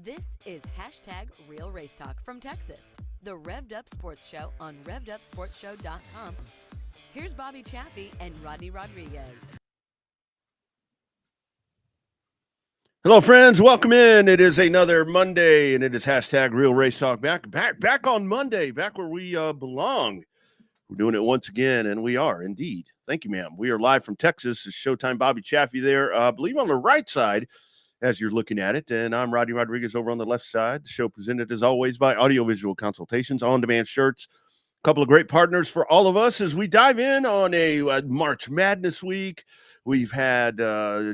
This is hashtag Real Race Talk from Texas, the Revved Up Sports Show on RevvedUpSportsShow.com. Here's Bobby Chaffee and Rodney Rodriguez. Hello, friends. Welcome in. It is another Monday, and it is hashtag Real Race Talk. Back on Monday, back where we belong. We're doing it once again, and we are indeed. Thank you, ma'am. We are live from Texas. It's Showtime. Bobby Chaffee there. I believe on the right side as you're looking at it, and I'm Rodney Rodriguez over on the left side. The show presented, as always, by Audiovisual Consultations, on-demand shirts. A couple of great partners for all of us as we dive in on a March Madness week. We've had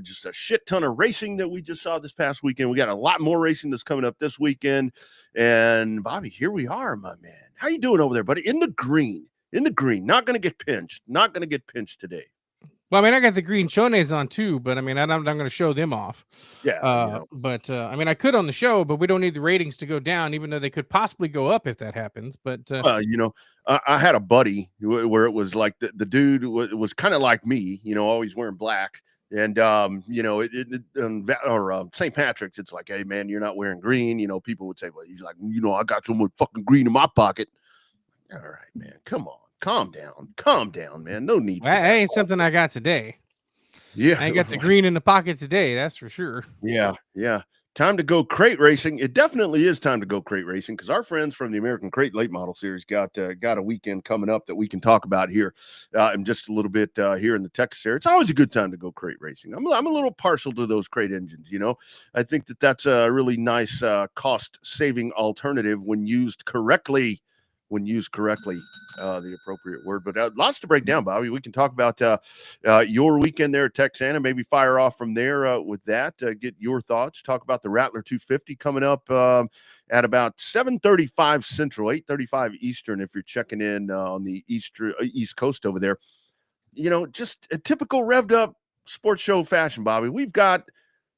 just a shit ton of racing that we just saw this past weekend. We got a lot more racing that's coming up this weekend. And, Bobby, here we are, my man. How you doing over there, buddy? In the green. Not going to get pinched today. Well, I mean, I got the green chones on too, but I mean, I'm not going to show them off. Yeah. But I mean, I could on the show, but we don't need the ratings to go down, even though they could possibly go up if that happens. But I had a buddy where it was like the dude was kind of like me, always wearing black. And, St. Patrick's, it's like, hey, man, you're not wearing green. People would say, well, he's like, I got so much fucking green in my pocket. All right, man, come on. Calm down, man. No need. That ain't something I got today. Yeah. I ain't got the green in the pocket today. That's for sure. Yeah. Time to go crate racing. It definitely is time to go crate racing because our friends from the American Crate Late Model Series got a weekend coming up that we can talk about here in just a little bit here in the Texas area. It's always a good time to go crate racing. I'm a little partial to those crate engines. I think that's a really nice cost-saving alternative when used correctly. The appropriate word, but lots to break down, Bobby. We can talk about your weekend there at Texana, maybe fire off from there with that, get your thoughts, talk about the Rattler 250 coming up at about 7:35 Central, 8:35 Eastern, if you're checking in on the East Coast over there. Just a typical revved up sports show fashion, Bobby. We've got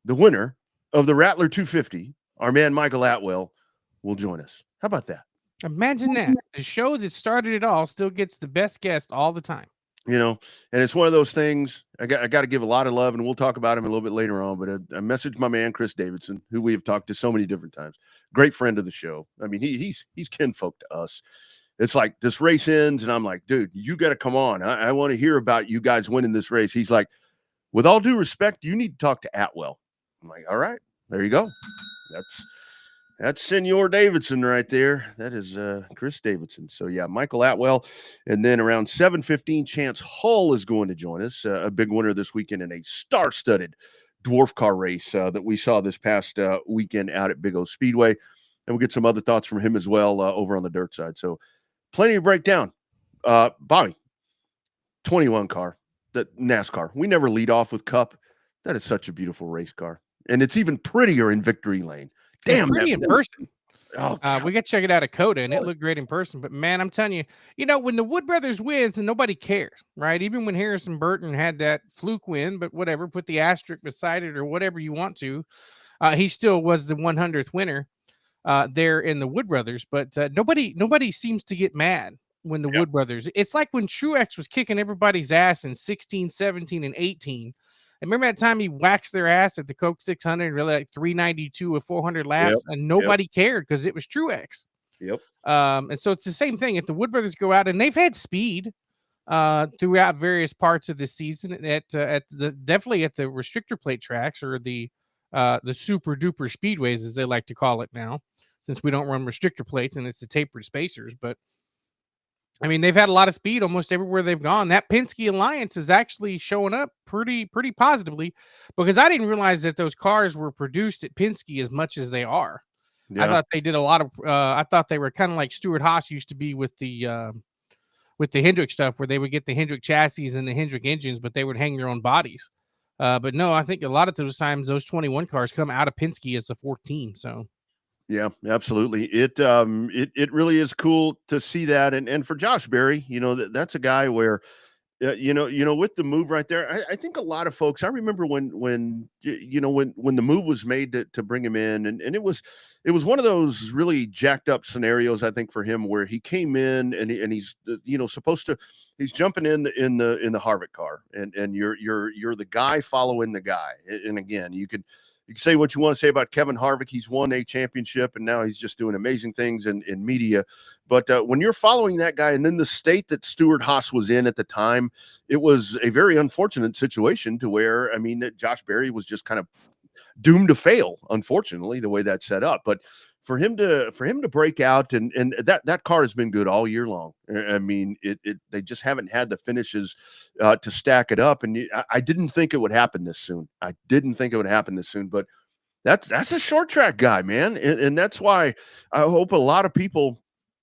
the winner of the Rattler 250, our man Michael Atwell, will join us. How about that? Imagine that. The show that started it all still gets the best guest all the time. And it's one of those things. I got to give a lot of love, and we'll talk about him a little bit later on. But I messaged my man Chris Davidson, who we have talked to so many different times. Great friend of the show. I mean, he's kinfolk to us. It's like this race ends, and I'm like, dude, you got to come on. I want to hear about you guys winning this race. He's like, with all due respect, you need to talk to Atwell. I'm like, all right, there you go. That's Senor Davidson right there. That is Chris Davidson. So, yeah, Michael Atwell. And then around 7:15, Chance Hull is going to join us, a big winner this weekend in a star-studded dwarf car race that we saw this past weekend out at Big O Speedway. And we'll get some other thoughts from him as well over on the dirt side. So, plenty to break down. Bobby, 21 car, the NASCAR. We never lead off with Cup. That is such a beautiful race car. And it's even prettier in Victory Lane. Damn, it's pretty in person. Oh, we got to check it out at Coda, and it looked great in person. But man, I'm telling you, when the Wood Brothers wins, and nobody cares, right? Even when Harrison Burton had that fluke win, but whatever, put the asterisk beside it or whatever you want to, he still was the 100th winner there in the Wood Brothers. But nobody seems to get mad when the Wood Brothers. It's like when Truex was kicking everybody's ass in 16, 17, and 18. And remember that time he waxed their ass at the Coke 600, really like 392 with 400 laps, and nobody cared because it was Truex. Yep. And so it's the same thing. If the Wood Brothers go out, and they've had speed, throughout various parts of the season definitely at the restrictor plate tracks, or the super duper speedways, as they like to call it now, since we don't run restrictor plates and it's the tapered spacers. But I mean, they've had a lot of speed almost everywhere they've gone. That Penske Alliance is actually showing up pretty positively, because I didn't realize that those cars were produced at Penske as much as they are. I Yeah. thought they did a lot of. I thought they were kind of like Stuart Haas used to be with the Hendrick stuff, where they would get the Hendrick chassis and the Hendrick engines, but they would hang their own bodies. But no, I think a lot of those times those 21 cars come out of Penske as a 14. So Yeah, absolutely. It really is cool to see that. And for Josh Berry, that's a guy where, with the move right there, I think a lot of folks. I remember when the move was made to bring him in, and it was one of those really jacked up scenarios, I think, for him, where he came in and he's supposed to, he's jumping in the Harvick car, and you're the guy following the guy. And again, you can say what you want to say about Kevin Harvick. He's won a championship, and now he's just doing amazing things in media. But when you're following that guy, and then the state that Stuart Haas was in at the time, it was a very unfortunate situation to where, that Josh Berry was just kind of doomed to fail, unfortunately, the way that's set up. But for him to break out, and that car has been good all year long. They just haven't had the finishes to stack it up. And I didn't think it would happen this soon. But that's a short track guy, man. And that's why I hope a lot of people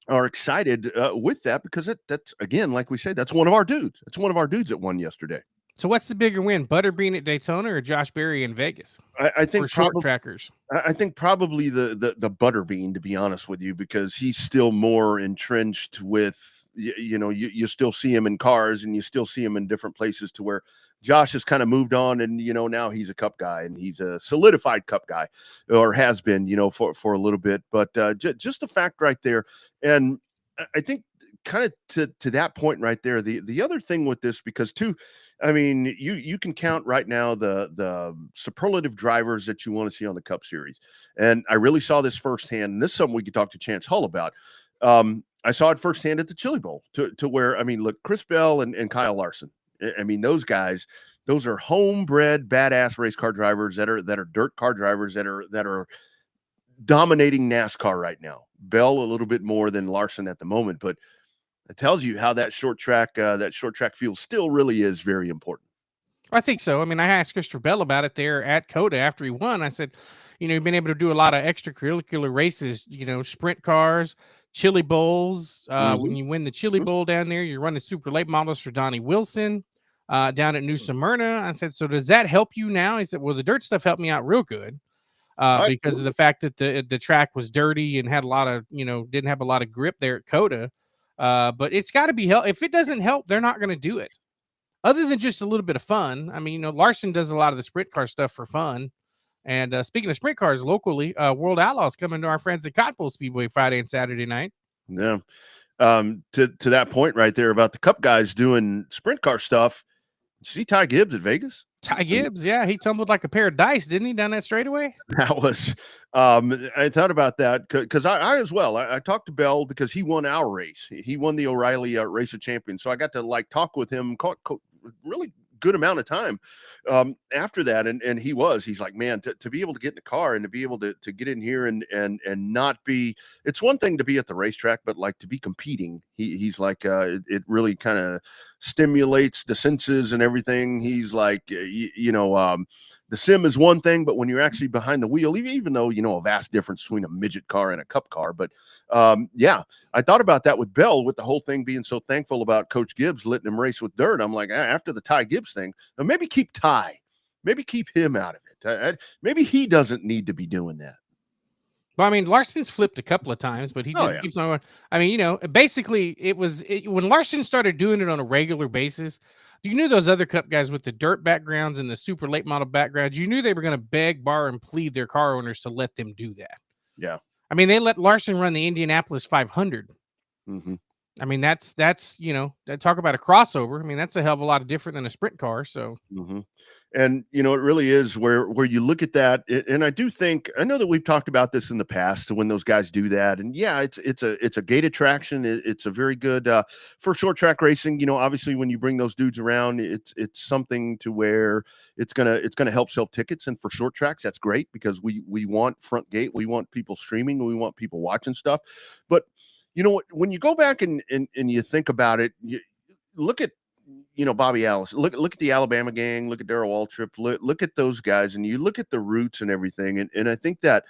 are excited with that, because that's, again, like we said, that's one of our dudes. It's one of our dudes that won yesterday. So what's the bigger win, Butterbean at Daytona or Josh Berry in Vegas? I think short trackers. I think probably the Butterbean, to be honest with you, because he's still more entrenched with, you still see him in cars, and you still see him in different places, to where Josh has kind of moved on, and now he's a Cup guy, and he's a solidified Cup guy, or has been, for a little bit. But just the fact right there, and I think kind of to that point right there, the other thing with this, because too, you can count right now the superlative drivers that you want to see on the Cup Series. And I really saw this firsthand. And this is something we could talk to Chance Hull about. I saw it firsthand at the Chili Bowl, to where, look, Chris Bell and Kyle Larson. Those guys, those are homebred, badass race car drivers that are dirt car drivers that are dominating NASCAR right now. Bell a little bit more than Larson at the moment, but it tells you how that short track field still really is very important. I think so. I asked Christopher Bell about it there at COTA after he won. I said, you've been able to do a lot of extracurricular races, sprint cars, Chili Bowls. When you win the Chili Bowl down there, you're running super late models for Donnie Wilson down at New Smyrna. I said, so does that help you now? He said, well, the dirt stuff helped me out real good. Because of the fact that the track was dirty and had a lot of, didn't have a lot of grip there at COTA. But it's got to be help. If it doesn't help, they're not going to do it. Other than just a little bit of fun. Larson does a lot of the sprint car stuff for fun. And speaking of sprint cars locally, World Outlaws coming to our friends at Cottonwood Speedway Friday and Saturday night. Yeah. To that point right there about the Cup guys doing sprint car stuff. Did you see Ty Gibbs at Vegas? Ty Gibbs, yeah, he tumbled like a pair of dice, didn't he, down that straightaway? That was, I thought about that because I as well. I talked to Bell because he won our race. He won the O'Reilly Race of Champions. So I got to talk with him really good amount of time after that. And he's like, man, to be able to get in the car and to be able to get in here and not be, it's one thing to be at the racetrack, but to be competing, he's like, it really kind of stimulates the senses and everything. He's like, the sim is one thing, but when you're actually behind the wheel, even though, a vast difference between a midget car and a Cup car. But yeah, I thought about that with Bell, with the whole thing being so thankful about Coach Gibbs letting him race with dirt. I'm like, after the Ty Gibbs thing, maybe keep Ty, maybe keep him out of it. Maybe he doesn't need to be doing that. Well, Larson's flipped a couple of times, but he just keeps on going. Basically, when Larson started doing it on a regular basis, you knew those other Cup guys with the dirt backgrounds and the super late model backgrounds, you knew they were going to beg, borrow, and plead their car owners to let them do that. Yeah. They let Larson run the Indianapolis 500. Mm-hmm. I mean, that's talk about a crossover. I mean, that's a hell of a lot different than a sprint car. So Mm-hmm. And it really is where you look at that, and I do think, I know that we've talked about this in the past when those guys do that, and yeah, it's a gate attraction. It's a very good for short track racing. Obviously when you bring those dudes around, it's something to where it's gonna help sell tickets, and for short tracks that's great because we want front gate, we want people streaming, we want people watching stuff. But when you go back and you think about it, you look at Bobby Allison. Look at the Alabama gang. Look at Darrell Waltrip. Look at those guys, and you look at the roots and everything. And I think that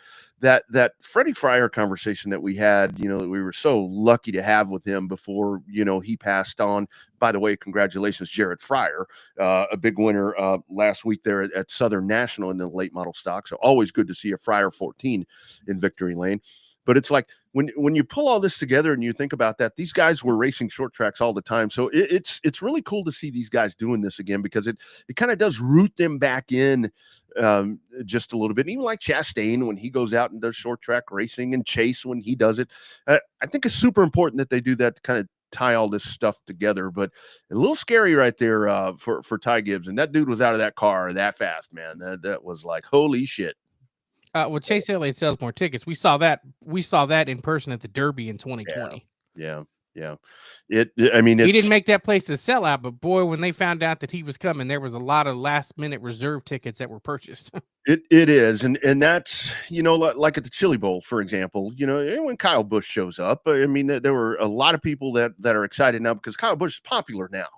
Freddie Fryer conversation that we had, that we were so lucky to have with him before he passed on. By the way, congratulations, Jared Fryer, a big winner last week there at Southern National in the late model stock. So always good to see a Fryer 14 in victory lane. But it's like when you pull all this together and you think about that, these guys were racing short tracks all the time. So it's really cool to see these guys doing this again because it kind of does root them back in just a little bit. And even like Chastain when he goes out and does short track racing, and Chase when he does it. I think it's super important that they do that to kind of tie all this stuff together. But a little scary right there for Ty Gibbs. And that dude was out of that car that fast, man. That was like, holy shit. Well, Chase Elliott sells more tickets. We saw that in person at the Derby in 2020. Yeah. I mean, he didn't make that place a sellout, but boy, when they found out that he was coming, there was a lot of last minute reserve tickets that were purchased. It is, and that's like at the Chili Bowl, for example. When Kyle Busch shows up, I mean, there were a lot of people that are excited now because Kyle Busch is popular now.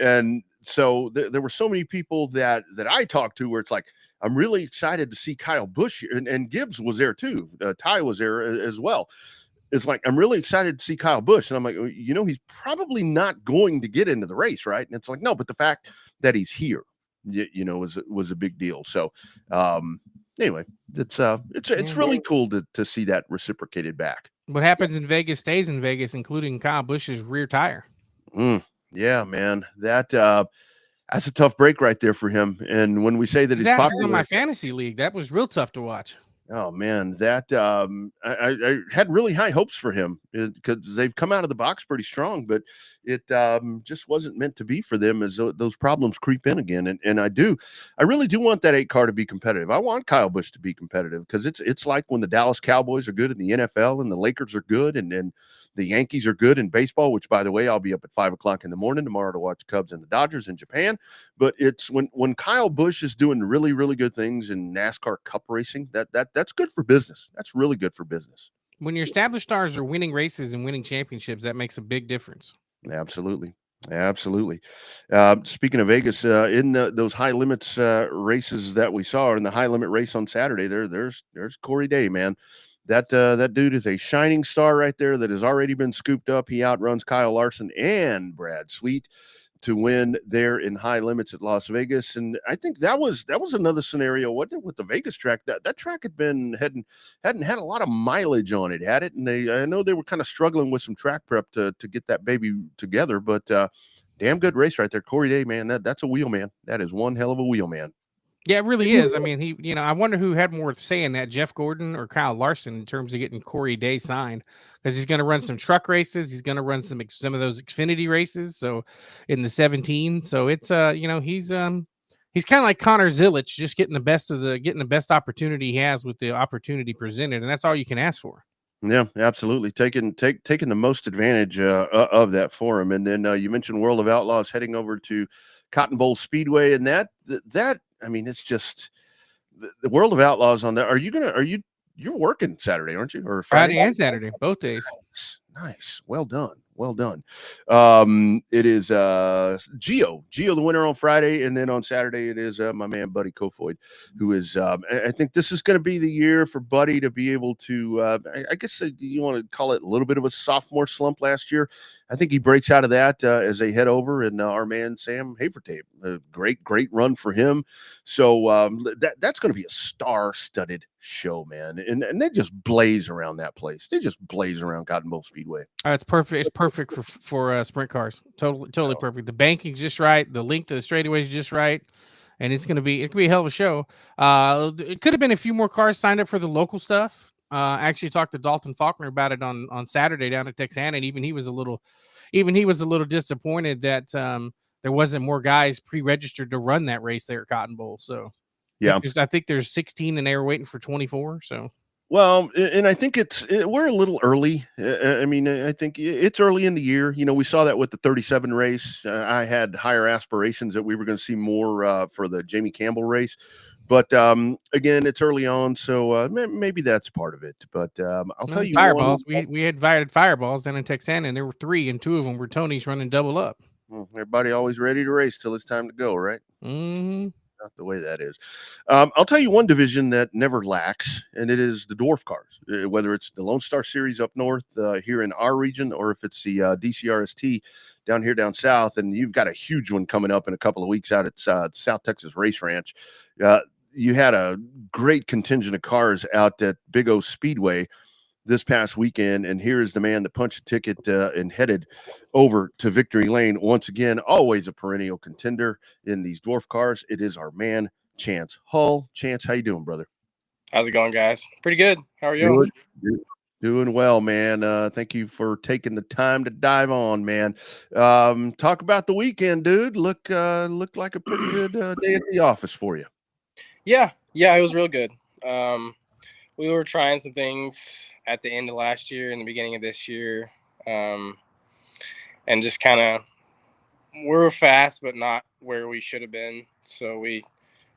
And so there were so many people that I talked to where it's like, I'm really excited to see Kyle Busch here, and Gibbs was there too. Ty was there as well. It's like, I'm really excited to see Kyle Busch. And I'm like, he's probably not going to get into the race, right? And it's like, no, but the fact that he's here, was a big deal. So anyway, it's really cool to see that reciprocated back. What happens in Vegas stays in Vegas, including Kyle Busch's rear tire. Yeah, man, that's a tough break right there for him. And when we say that he's popular on my fantasy league, that was real tough to watch. Oh man, that I had really high hopes for him because they've come out of the box pretty strong, but it just wasn't meant to be for them as those problems creep in again. And I really do want that 8 car to be competitive. I want Kyle Busch to be competitive because it's like when the Dallas Cowboys are good in the NFL and the Lakers are good and the Yankees are good in baseball, which, by the way, I'll be up at 5:00 in the morning tomorrow to watch the Cubs and the Dodgers in Japan. But it's when Kyle Busch is doing really, really good things in NASCAR Cup racing, that's good for business. That's really good for business. When your established stars are winning races and winning championships, that makes a big difference. Absolutely. Speaking of Vegas, in those high limits races that we saw, in the high limit race on Saturday, there's Corey Day, man. That dude is a shining star right there that has already been scooped up. He outruns Kyle Larson and Brad Sweet to win there in high limits at Las Vegas. And I think that was another scenario. What with the Vegas track, that track hadn't had a lot of mileage on it, had it? And I know they were kind of struggling with some track prep to get that baby together, but damn good race right there. Corey Day, man, that's a wheel man. That is one hell of a wheel man. Yeah, it really is. I mean, I wonder who had more to say in that, Jeff Gordon or Kyle Larson, in terms of getting Corey Day signed, because he's going to run some truck races. He's going to run some of those Xfinity races. So in the 17, so it's he's kind of like Connor Zilic, just getting the best opportunity he has with the opportunity presented, and that's all you can ask for. Yeah, absolutely. Taking the most advantage of that for him. And then you mentioned World of Outlaws heading over to Cotton Bowl Speedway, and that I mean, it's just the World of Outlaws on that. You're working Saturday, aren't you? Or Friday and Saturday, both days. Nice. Well done. It is Gio the winner on Friday, and then on Saturday it is my man Buddy Kofoid, who is I think this is going to be the year for Buddy to be able to I guess you want to call it a little bit of a sophomore slump last year. I think he breaks out of that as they head over, and our man Sam Havertape, a great run for him. So that's going to be a star-studded show, man, and they just blaze around that place. They just blaze around Cotton Bowl Speedway. It's perfect. It's perfect for sprint cars. Totally perfect. The banking's just right. The length of the straightaway is just right, and it's gonna be a hell of a show. It could have been a few more cars signed up for the local stuff. Actually talked to Dalton Faulkner about it on Saturday down at Texana, and even he was a little disappointed that there wasn't more guys pre-registered to run that race there at Cotton Bowl. So Yeah. I think there's 16 and they were waiting for 24. So Well, and I think we're a little early. I mean, I think it's early in the year. You know, we saw that with the 37 race. I had higher aspirations that we were going to see more for the Jamie Campbell race. But again, it's early on, so maybe that's part of it. But I'll tell you Fireballs. We had invited Fireballs down in Texana, and there were 3, and 2 of them were Tony's running double up. Everybody always ready to race till it's time to go, right? Mm-hmm. Not the way that is. I'll tell you one division that never lacks, and it is the dwarf cars, whether it's the Lone Star Series up north here in our region, or if it's the DCRST down south. And you've got a huge one coming up in a couple of weeks out at South Texas Race Ranch. You had a great contingent of cars out at Big O Speedway this past weekend, and here is the man that punched a ticket and headed over to Victory Lane once again. Always a perennial contender in these dwarf cars. It is our man Chance Hull. Chance, how you doing, brother? How's it going, guys? Pretty good. How are you? Doing well, man. Thank you for taking the time to dive on, man. Talk about the weekend, dude. Looked like a pretty good day at the office for you. Yeah, it was real good. We were trying some things at the end of last year and the beginning of this year, and just kind of we're fast, but not where we should have been. So we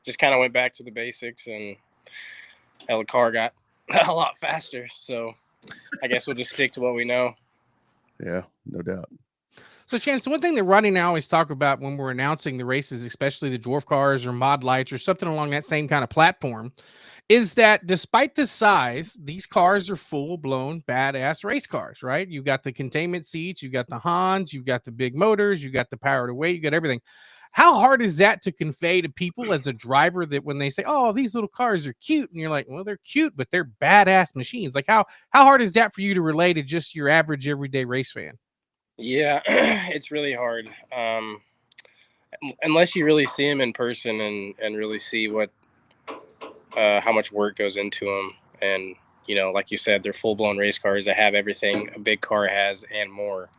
just kind of went back to the basics, and the car got a lot faster. So I guess we'll just stick to what we know. Yeah, no doubt. So, Chance, one thing that Rodney and I always talk about when we're announcing the races, especially the dwarf cars or mod lights or something along that same kind of platform, is that despite the size, these cars are full-blown badass race cars, right? You got the containment seats, you got the Hans, you got the big motors, you got the power to weight, you got everything. How hard is that to convey to people as a driver that when they say, "Oh, these little cars are cute," and you're like, "Well, they're cute, but they're badass machines." Like how hard is that for you to relay to just your average everyday race fan? Yeah, it's really hard. Unless you really see them in person and really see what how much work goes into them. And, like you said, they're full-blown race cars that have everything a big car has and more.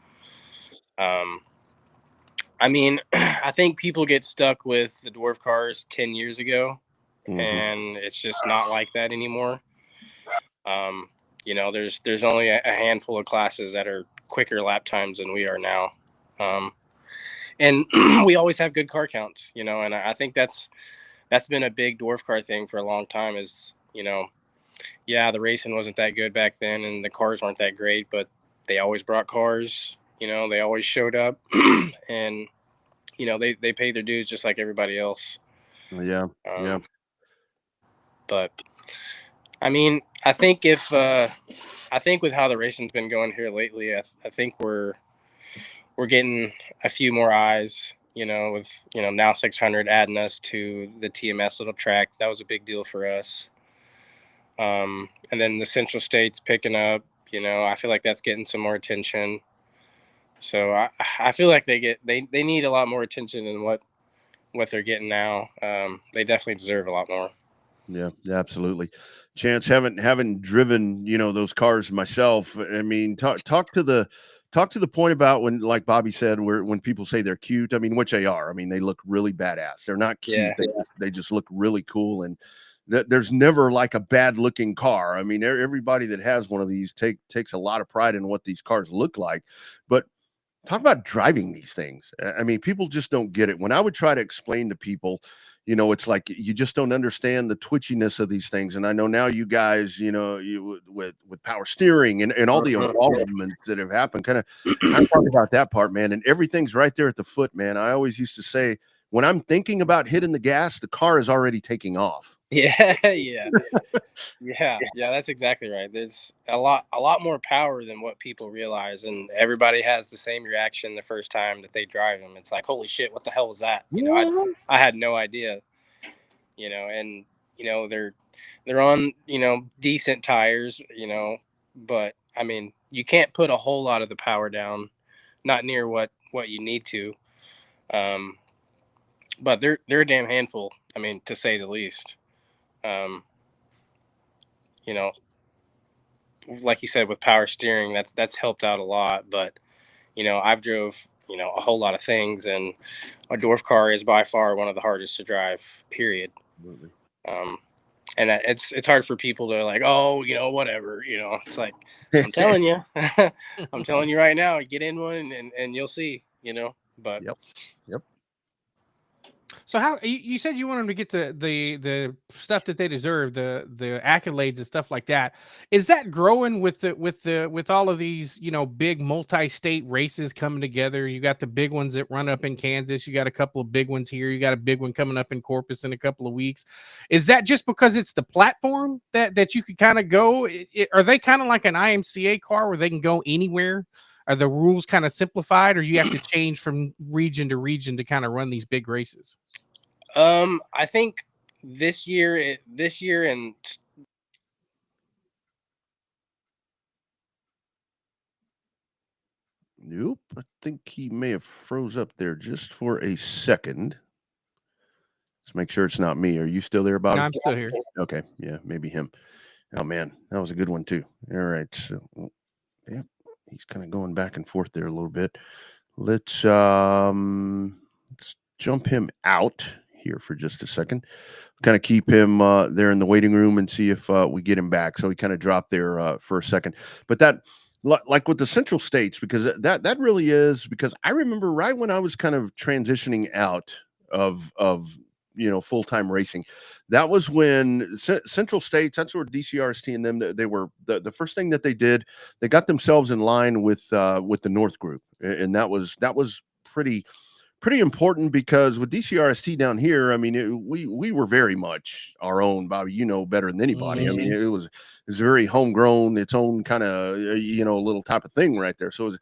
I mean, I think people get stuck with the dwarf cars 10 years ago, and it's just not like that anymore. There's only a handful of classes that are quicker lap times than we are now. And we always have good car counts, and I think that's been a big dwarf car thing for a long time is, the racing wasn't that good back then and the cars weren't that great, but they always brought cars, they always showed up and, they paid their dues just like everybody else. Yeah. But I mean, I think with how the racing's been going here lately, I think we're getting a few more eyes, with, now 600 adding us to the TMS little track. That was a big deal for us. And then the Central States picking up, I feel like that's getting some more attention. So I feel like they need a lot more attention than what they're getting now. They definitely deserve a lot more. Yeah, absolutely. Chance, haven't driven, those cars myself. I mean, talk to the point about when, like Bobby said, when people say they're cute, I mean, which they are. I mean, they look really badass. They're not cute. Yeah. They just look really cool. And there's never like a bad looking car. I mean, everybody that has one of these takes a lot of pride in what these cars look like. But talk about driving these things. I mean, people just don't get it. When I would try to explain to people, it's like you just don't understand the twitchiness of these things. And I know now you guys, with power steering and all the evolvements that have happened, kind of talk about that part, man. And everything's right there at the foot, man. I always used to say, when I'm thinking about hitting the gas, the car is already taking off. Yeah. That's exactly right. There's a lot more power than what people realize, and everybody has the same reaction the first time that they drive them. It's like, holy shit, what the hell was that? I had no idea. And they're on decent tires, but I mean, you can't put a whole lot of the power down, not near what you need to. But they're a damn handful. I mean, to say the least. like you said, with power steering, that's helped out a lot. But I've drove a whole lot of things, and a dwarf car is by far one of the hardest to drive. Period. Absolutely. And that it's hard for people to like, oh, whatever. It's like I'm telling you, I'm telling you right now, get in one and you'll see. But Yep. So how you said you want them to get the stuff that they deserve, the accolades and stuff like that. Is that growing with all of these, big multi-state races coming together? You got the big ones that run up in Kansas, you got a couple of big ones here, you got a big one coming up in Corpus in a couple of weeks. Is that just because it's the platform that you could kind of go? Are they kind of like an IMCA car where they can go anywhere? Are the rules kind of simplified, or you have to change from region to region to kind of run these big races? I think this year and Nope. I think he may have froze up there just for a second. Let's make sure it's not me. Are you still there, Bobby? No, I'm still here. Okay. Yeah, maybe him. Oh man, that was a good one too. All right. So yeah, he's kind of going back and forth there a little bit. Let's jump him out here for just a second. Kind of keep him there in the waiting room and see if we get him back. So he kind of dropped there for a second. But that, like with the Central States, because that really is, because I remember right when I was kind of transitioning out of full-time racing, that was when Central States, that's where DCRST and them, they were the first thing that they did. They got themselves in line with the North Group, and that was pretty important, because with DCRST down here, I mean, we were very much our own, Bobby, better than anybody. Mm-hmm. I mean, it was very homegrown, its own kind of, little type of thing right there. So it was,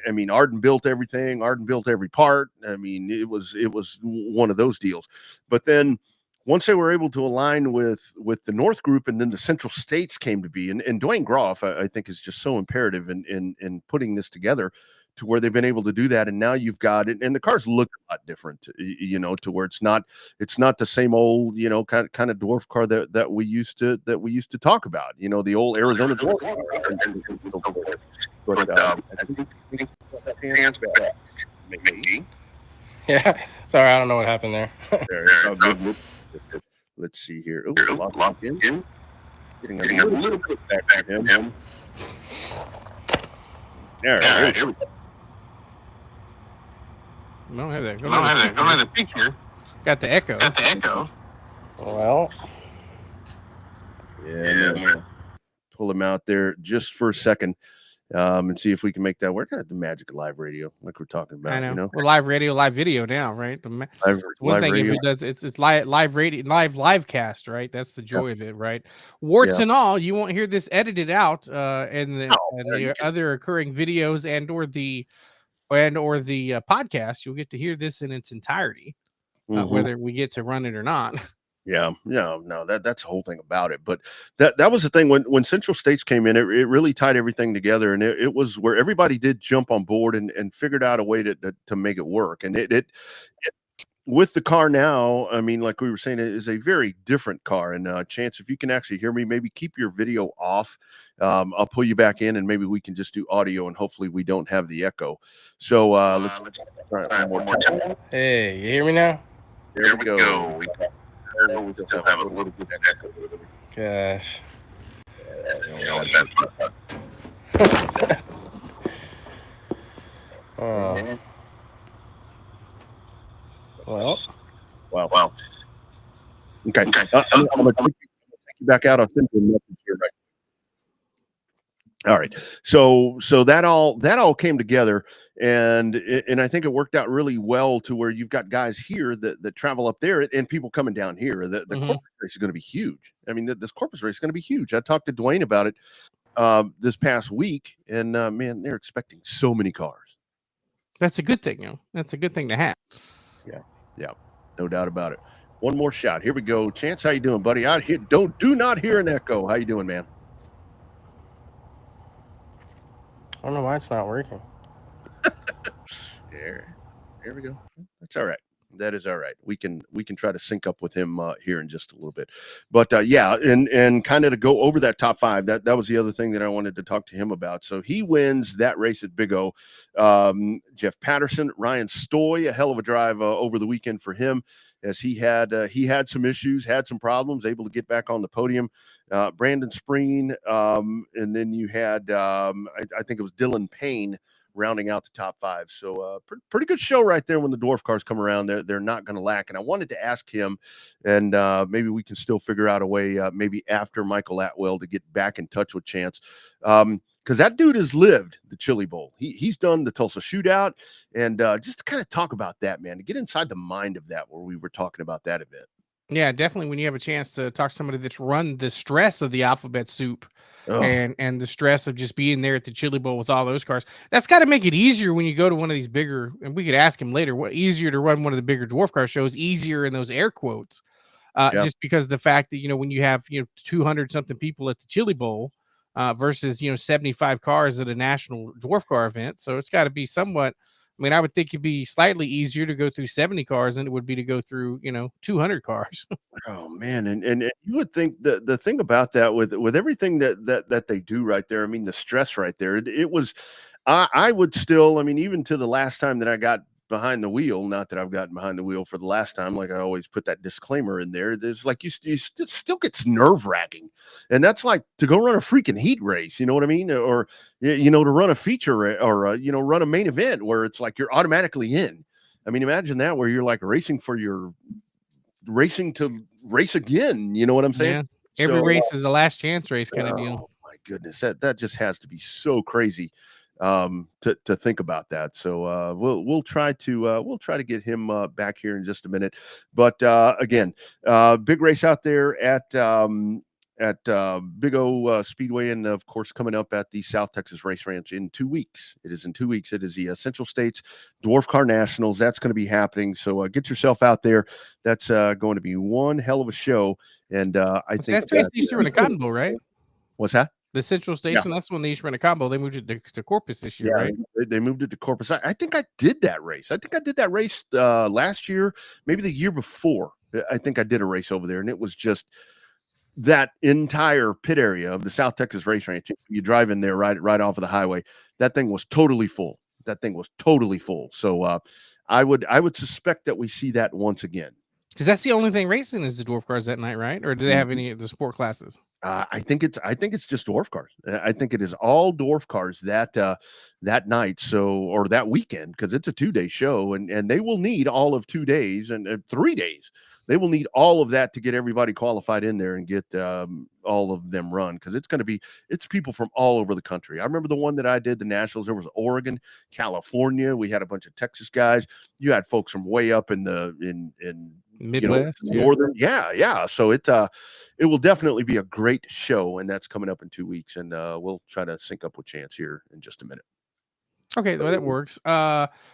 I mean, Arden built everything. Arden built every part. I mean, it was one of those deals. But then once they were able to align with the North Group, and then the Central States came to be, and Dwayne Groff, I think, is just so imperative in putting this together, to where they've been able to do that. And now you've got it, and the cars look a lot different, to where it's not the same old, kind of dwarf car that we used to talk about, the old Arizona dwarf car. But I think hands back. Maybe. Yeah, sorry, I don't know what happened there. Let's see here. Oh, locked in. Getting a little bit back to him. There we go. I don't have that. Don't have the picture. Got the echo. Well, yeah. Pull him out there just for a second, and see if we can make that work. The magic of live radio, like we're talking about. I know. Well, live radio, live video now, right? It's one live thing radio. if it does, it's live radio, live cast, right? That's the joy of it, right? Warts and all, you won't hear this edited out, and the other occurring videos and or the podcast. You'll get to hear this in its entirety, whether we get to run it or not. Yeah, no, that's the whole thing about it. But that was the thing when Central States came in, it really tied everything together, and it was where everybody did jump on board and figured out a way to make it work. And it with the car now, I mean, like we were saying, it is a very different car. And Chance, if you can actually hear me, maybe keep your video off. I'll pull you back in, and maybe we can just do audio, and hopefully we don't have the echo. So let's try it one more time. Hey, you hear me now? There we go. We still have a little bit of echo. Gosh. Oh. Well. Okay. I'm going to take you back out. I'll send you a message here right. All right. So that all came together, and I think it worked out really well, to where you've got guys here that travel up there, and people coming down here. The Corpus race is going to be huge. I mean, this Corpus race is going to be huge. I talked to Dwayne about it this past week, and man, they're expecting so many cars. That's a good thing, That's a good thing to have. Yeah, no doubt about it. One more shot. Here we go. Chance, how you doing, buddy? Do not hear an echo. How you doing, man? I don't know why it's not working. There we go. That's all right. That is all right. We can try to sync up with him here in just a little bit. But yeah, and kind of to go over that top five, that was the other thing that I wanted to talk to him about. So he wins that race at Big O. Jeff Patterson, Ryan Stoy, a hell of a drive over the weekend for him, as he had some issues, had some problems, able to get back on the podium. Brandon Spreen, and then you had I think it was Dylan Payne rounding out the top five. So pretty good show right there. When the dwarf cars come around, they're not going to lack. And I wanted to ask him, and maybe we can still figure out a way, maybe after Michael Atwell, to get back in touch with Chance. Because that dude has lived the Chili Bowl. He's done the Tulsa Shootout, and just to kind of talk about that, man, to get inside the mind of that, where we were talking about that event. Yeah, definitely. When you have a chance to talk to somebody that's run the stress of the alphabet soup, and the stress of just being there at the Chili Bowl with all those cars, that's got to make it easier when you go to one of these bigger. And we could ask him later, what easier to run one of the bigger dwarf car shows, easier in those air quotes, just because of the fact that when you have 200 something people at the Chili Bowl versus 75 cars at a national dwarf car event, so it's got to be somewhat. I mean, I would think it'd be slightly easier to go through 70 cars than it would be to go through, 200 cars. Oh man, and you would think the thing about that, with everything that they do right there, I mean, the stress right there, it was, I would still, I mean, even to the last time that I got behind the wheel, not that I've gotten behind the wheel for the last time, like I always put that disclaimer in there, there's like you still gets nerve-wracking, and that's like to go run a freaking heat race, you know what I mean, or to run a feature, or run a main event where it's like you're automatically in. I mean, imagine that, where you're like racing to race again, you know what I'm saying? Yeah. Every race is a last chance race kind of deal. Oh my goodness, that just has to be so crazy to think about that. So we'll try to get him back here in just a minute. But again, big race out there at Big O Speedway, and of course coming up at the South Texas Race Ranch in 2 weeks. It is in 2 weeks. It is the Central States Dwarf Car Nationals. That's going to be happening. So get yourself out there. That's going to be one hell of a show. And I think that's basically used to run a Cotton Bowl, right? What's that? The Central Station, that's when they used to run a combo. They moved it to Corpus this year, right? They moved it to Corpus. I think I did that race. I think I did that race last year, maybe the year before. I think I did a race over there, and it was just that entire pit area of the South Texas Race Ranch. You drive in there right off of the highway. That thing was totally full. So I would suspect that we see that once again. Because that's the only thing racing is the dwarf cars that night, right? Or do they have any of the sport classes? I think it's just dwarf cars. I think it is all dwarf cars that night, or that weekend, because it's a 2-day show, and they will need all of 2 days and 3 days. They will need all of that to get everybody qualified in there and get all of them run, because it's people from all over the country. I remember the one that I did, the Nationals. There was Oregon, California. We had a bunch of Texas guys. You had folks from way up in Midwest, northern, So it will definitely be a great show, and that's coming up in 2 weeks. And we'll try to sync up with Chance here in just a minute. Okay, well, that works.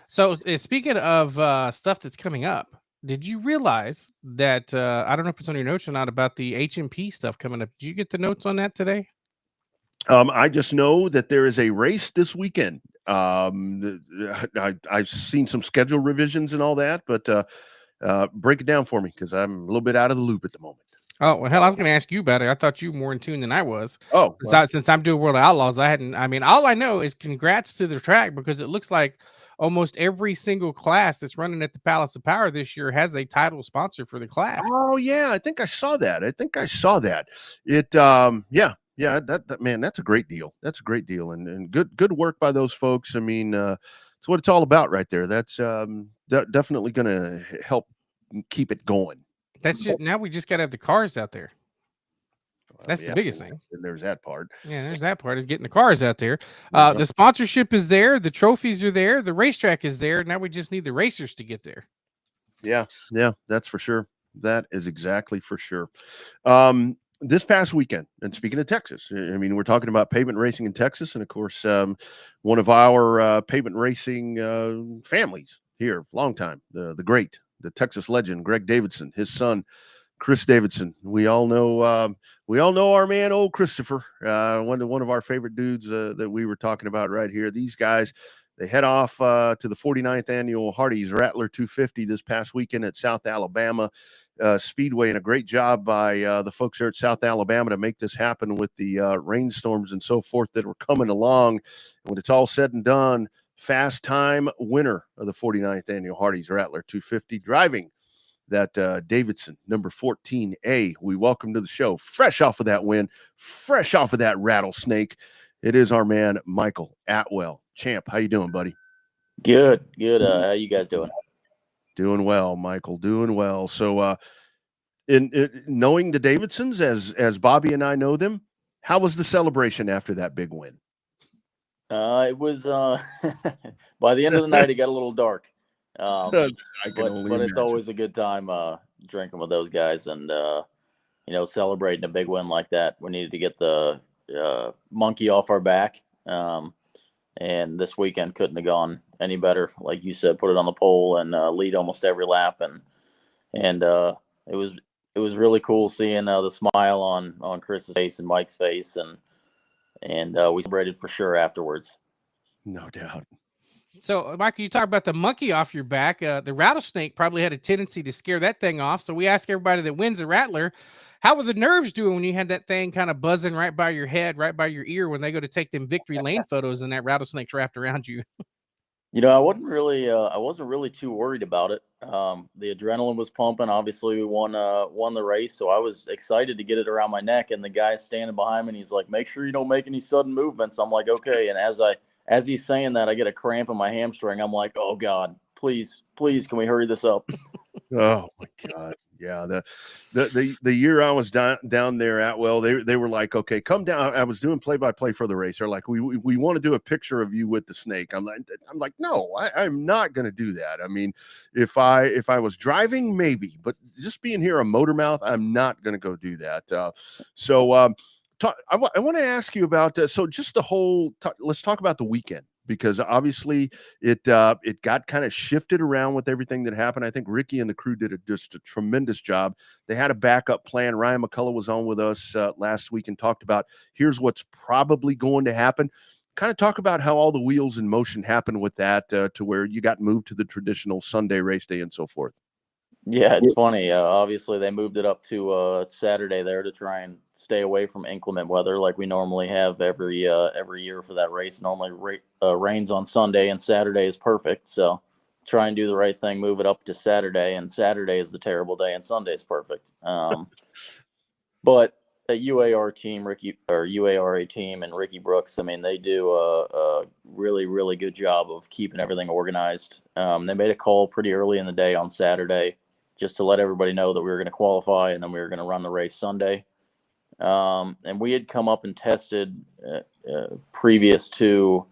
So speaking of stuff that's coming up, did you realize that I don't know if it's on your notes or not, about the HMP stuff coming up? Did you get the notes on that today? I just know that there is a race this weekend. I've seen some schedule revisions and all that, but break it down for me, because I'm a little bit out of the loop at the moment. Oh, well, hell, I was going to ask you about it. I thought you were more in tune than I was. Oh, well. Since I'm doing World of Outlaws, all I know is congrats to the track, because it looks like almost every single class that's running at the Palace of Power this year has a title sponsor for the class. Oh yeah, I think I saw that. It that man, that's a great deal. And good work by those folks. I mean, it's what it's all about right there. That's definitely going to help keep it going. Now we just got to have the cars out there. That's the biggest thing. And there's that part. Yeah, there's that part, is getting the cars out there. The sponsorship is there. The trophies are there. The racetrack is there. Now we just need the racers to get there. Yeah, that's for sure. That is exactly for sure. This past weekend, and speaking of Texas, I mean, we're talking about pavement racing in Texas, and of course, one of our pavement racing families here, long time, the Texas legend, Greg Davidson, his son, Chris Davidson. We all know our man, old Christopher, one of our favorite dudes that we were talking about right here. These guys, They head off to the 49th annual Hardee's Rattler 250 this past weekend at South Alabama Speedway, and a great job by the folks there at South Alabama to make this happen with the rainstorms and so forth that were coming along. And when it's all said and done, fast time winner of the 49th annual Hardee's Rattler 250, driving that Davidson number 14A. We welcome to the show, fresh off of that win, fresh off of that rattlesnake. It is our man, Michael Atwell. Champ, how you doing, buddy? Good. How you guys doing? Doing well, Michael. Doing well. So, in knowing the Davidsons as Bobby and I know them, how was the celebration after that big win? It was by the end of the night, it got a little dark. But it's always a good time drinking with those guys and celebrating a big win like that. We needed to get the monkey off our back. And this weekend couldn't have gone any better. Like you said, put it on the pole and lead almost every lap, and it was really cool seeing the smile on Chris's face and Mike's face, and we celebrated for sure afterwards. No doubt. So, Michael, you talk about the monkey off your back. The rattlesnake probably had a tendency to scare that thing off. So we ask everybody that wins a Rattler, how were the nerves doing when you had that thing kind of buzzing right by your head, right by your ear when they go to take them victory lane photos and that rattlesnake's wrapped around you? I wasn't really too worried about it. The adrenaline was pumping. Obviously, we won the race, so I was excited to get it around my neck. And the guy standing behind me, and he's like, "Make sure you don't make any sudden movements." I'm like, "Okay." And as he's saying that, I get a cramp in my hamstring. I'm like, "Oh God, please, can we hurry this up?" Oh my God. Yeah. The year I was down there at, well, they were like, "Okay, come down." I was doing play-by-play for the race. They're like, we want to do a picture of you with the snake. I'm like, no, I'm not going to do that. I mean, if I was driving, maybe, but just being here a motor mouth, I'm not going to go do that. I want to ask you about so just the whole. Let's talk about the weekend, because obviously it got kind of shifted around with everything that happened. I think Ricky and the crew did just a tremendous job. They had a backup plan. Ryan McCullough was on with us last week and talked about here's what's probably going to happen. Kind of talk about how all the wheels in motion happened with that to where you got moved to the traditional Sunday race day and so forth. Yeah, it's funny. Obviously, they moved it up to Saturday there to try and stay away from inclement weather like we normally have every year for that race. Normally, rains on Sunday, and Saturday is perfect. So try and do the right thing, move it up to Saturday, and Saturday is the terrible day, and Sunday is perfect. But a UARA team and Ricky Brooks, I mean, they do a really, really good job of keeping everything organized. They made a call pretty early in the day on Saturday, just to let everybody know that we were going to qualify and then we were going to run the race Sunday. And we had come up and tested previous to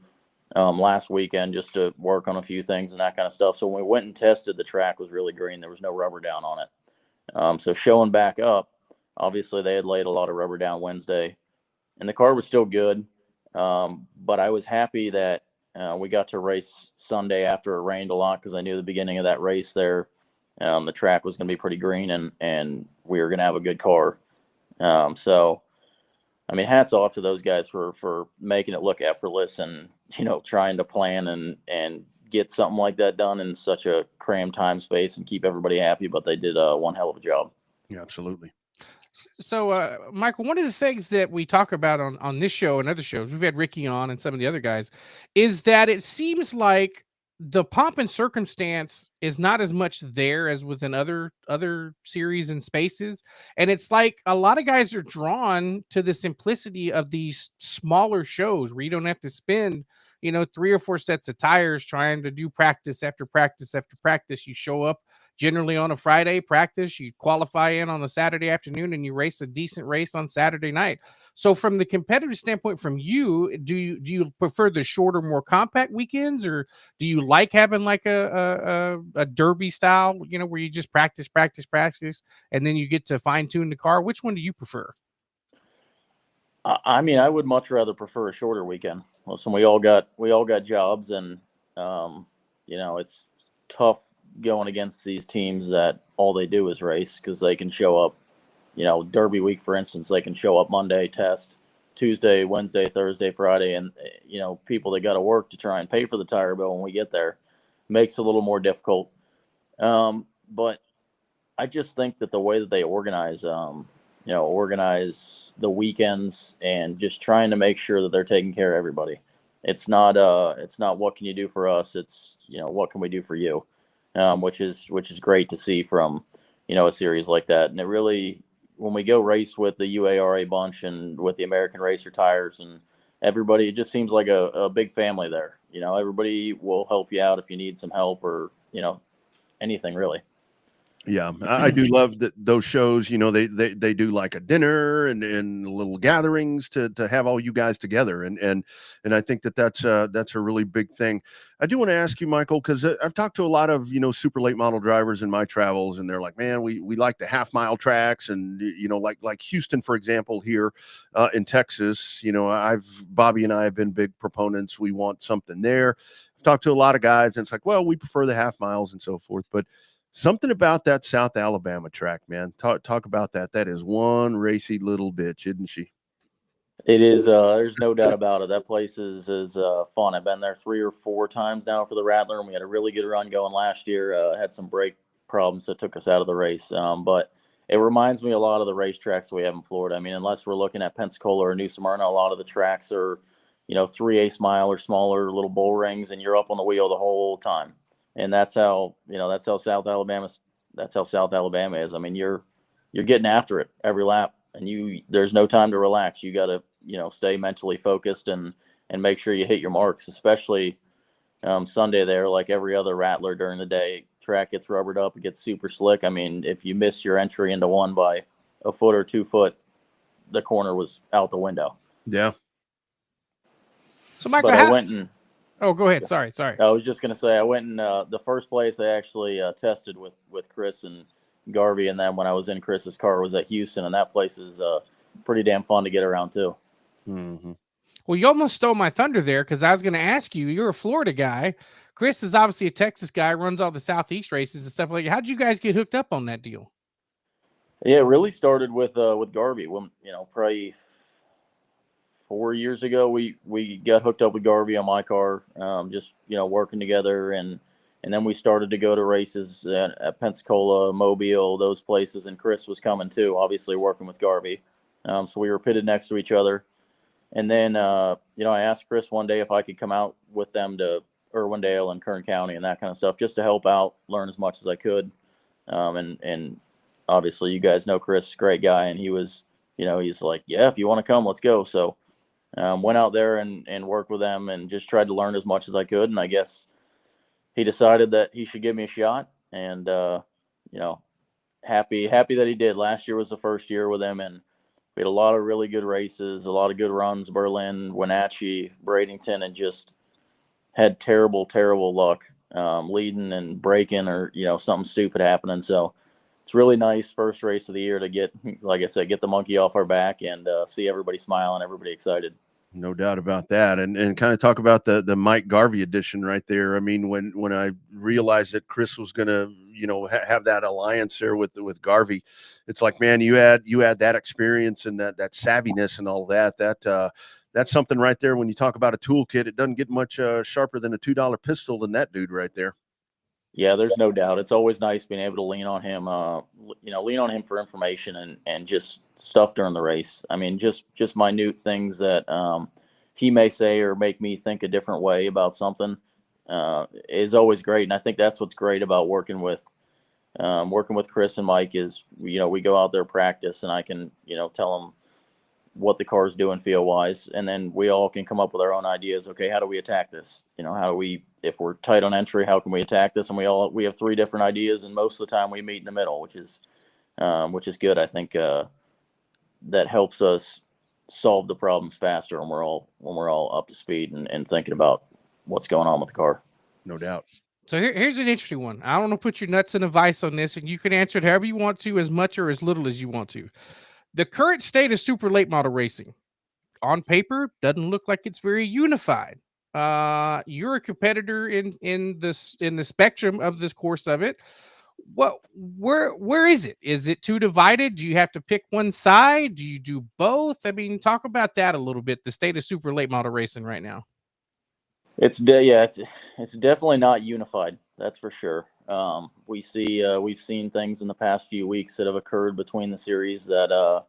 last weekend just to work on a few things and that kind of stuff. So when we went and tested, the track was really green. There was no rubber down on it. So showing back up, obviously they had laid a lot of rubber down Wednesday, and the car was still good. But I was happy that we got to race Sunday after it rained a lot, because I knew the beginning of that race there, the track was going to be pretty green, and we were going to have a good car. So, I mean, hats off to those guys for making it look effortless and, trying to plan and get something like that done in such a crammed time space and keep everybody happy. But they did one hell of a job. Yeah, absolutely. So, Michael, one of the things that we talk about on this show and other shows, we've had Ricky on and some of the other guys, is that it seems like the pomp and circumstance is not as much there as within other series and spaces. And it's like a lot of guys are drawn to the simplicity of these smaller shows where you don't have to spend, 3 or 4 sets of tires trying to do practice after practice after practice. You show up generally on a Friday practice, you qualify in on a Saturday afternoon, and you race a decent race on Saturday night. So from the competitive standpoint, from you, do you prefer the shorter, more compact weekends, or do you like having like a derby style, where you just practice, and then you get to fine tune the car? Which one do you prefer? I mean, I would much rather prefer a shorter weekend. Listen, we all got jobs, and it's tough going against these teams that all they do is race, because they can show up, Derby week, for instance, they can show up Monday, test, Tuesday, Wednesday, Thursday, Friday, and people that got to work to try and pay for the tire bill when we get there makes it a little more difficult. But I just think that the way that they organize the weekends and just trying to make sure that they're taking care of everybody. It's not what can you do for us? It's what can we do for you, which is great to see from a series like that. And it really, when we go race with the UARA bunch and with the American Racer tires and everybody, it just seems like a big family there. Everybody will help you out if you need some help or anything really. Yeah, I do love that those shows. They do like a dinner and little gatherings to have all you guys together, and I think that's a really big thing. I do want to ask you, Michael, because I've talked to a lot of super late model drivers in my travels, and they're like, man, we like the half-mile tracks, and like Houston, for example, here in Texas. Bobby and I have been big proponents. We want something there. I've talked to a lot of guys, and it's like, well, we prefer the half miles and so forth, but something about that South Alabama track, man. Talk about that. That is one racy little bitch, isn't she? It is. There's no doubt about it. That place is fun. I've been there 3 or 4 times now for the Rattler, and we had a really good run going last year. Had some brake problems that took us out of the race, but it reminds me a lot of the racetracks we have in Florida. I mean, unless we're looking at Pensacola or New Smyrna, a lot of the tracks are 3/8 mile or smaller little bull rings, and you're up on the wheel the whole time. And that's how South Alabama is. I mean, you're getting after it every lap, and there's no time to relax. You got to stay mentally focused and make sure you hit your marks, especially Sunday there. Like every other Rattler during the day, track gets rubbered up, it gets super slick. I mean, if you miss your entry into one by a foot or 2 foot, the corner was out the window. Yeah. So Michael, but I went and. Oh, go ahead. Sorry. I was just going to say, I went in the first place I actually tested with Chris and Garvey, and then when I was in Chris's car was at Houston, and that place is pretty damn fun to get around too. Mm-hmm. Well, you almost stole my thunder there, because I was going to ask you, you're a Florida guy. Chris is obviously a Texas guy, runs all the Southeast races and stuff like that. How'd you guys get hooked up on that deal? Yeah, it really started with Garvey. When probably 4 years ago, we got hooked up with Garvey on my car, just working together, and then we started to go to races at Pensacola, Mobile, those places, and Chris was coming too, obviously working with Garvey, so we were pitted next to each other, and then I asked Chris one day if I could come out with them to Irwindale and Kern County and that kind of stuff, just to help out, learn as much as I could, and obviously you guys know Chris, great guy, and he was he's like, yeah, if you want to come, let's go. So went out there and worked with them and just tried to learn as much as I could. And I guess he decided that he should give me a shot, and, happy that he did. Last year was the first year with him, and we had a lot of really good races, a lot of good runs, Berlin, Wenatchee, Bradenton, and just had terrible luck leading and breaking or, something stupid happening. So it's really nice first race of the year to get, like I said, get the monkey off our back and see everybody smiling, everybody excited. No doubt about that. And kind of talk about the Mike Garvey edition right there. I mean, when I realized that Chris was going to, have that alliance there with Garvey, it's like, man, you add that experience and that savviness and all that, that's something right there. When you talk about a toolkit, it doesn't get much sharper than a $2 pistol than that dude right there. Yeah, there's no doubt. It's always nice being able to lean on him, lean on him for information and just stuff during the race. I mean, just minute things that he may say or make me think a different way about something is always great. And I think that's what's great about working with Chris and Mike is, we go out there practice and I can, tell them what the car's doing feel wise, and then we all can come up with our own ideas. Okay, how do we attack this? How do we, if we're tight on entry, how can we attack this? And we have 3 different ideas, and most of the time we meet in the middle, which is good. I think that helps us solve the problems faster when we're all up to speed and thinking about what's going on with the car. No doubt. So here's an interesting one. I don't want to put your nuts in a vice on this, and you can answer it however you want to, as much or as little as you want to. The current state of super late model racing, on paper, doesn't look like it's very unified. You're a competitor in the spectrum of this course of it. where is it? Is it too divided? Do you have to pick one side? Do you do both? I mean, talk about that a little bit. The state of super late model racing right now. It's definitely not unified. That's for sure. We've seen things in the past few weeks that have occurred between the series that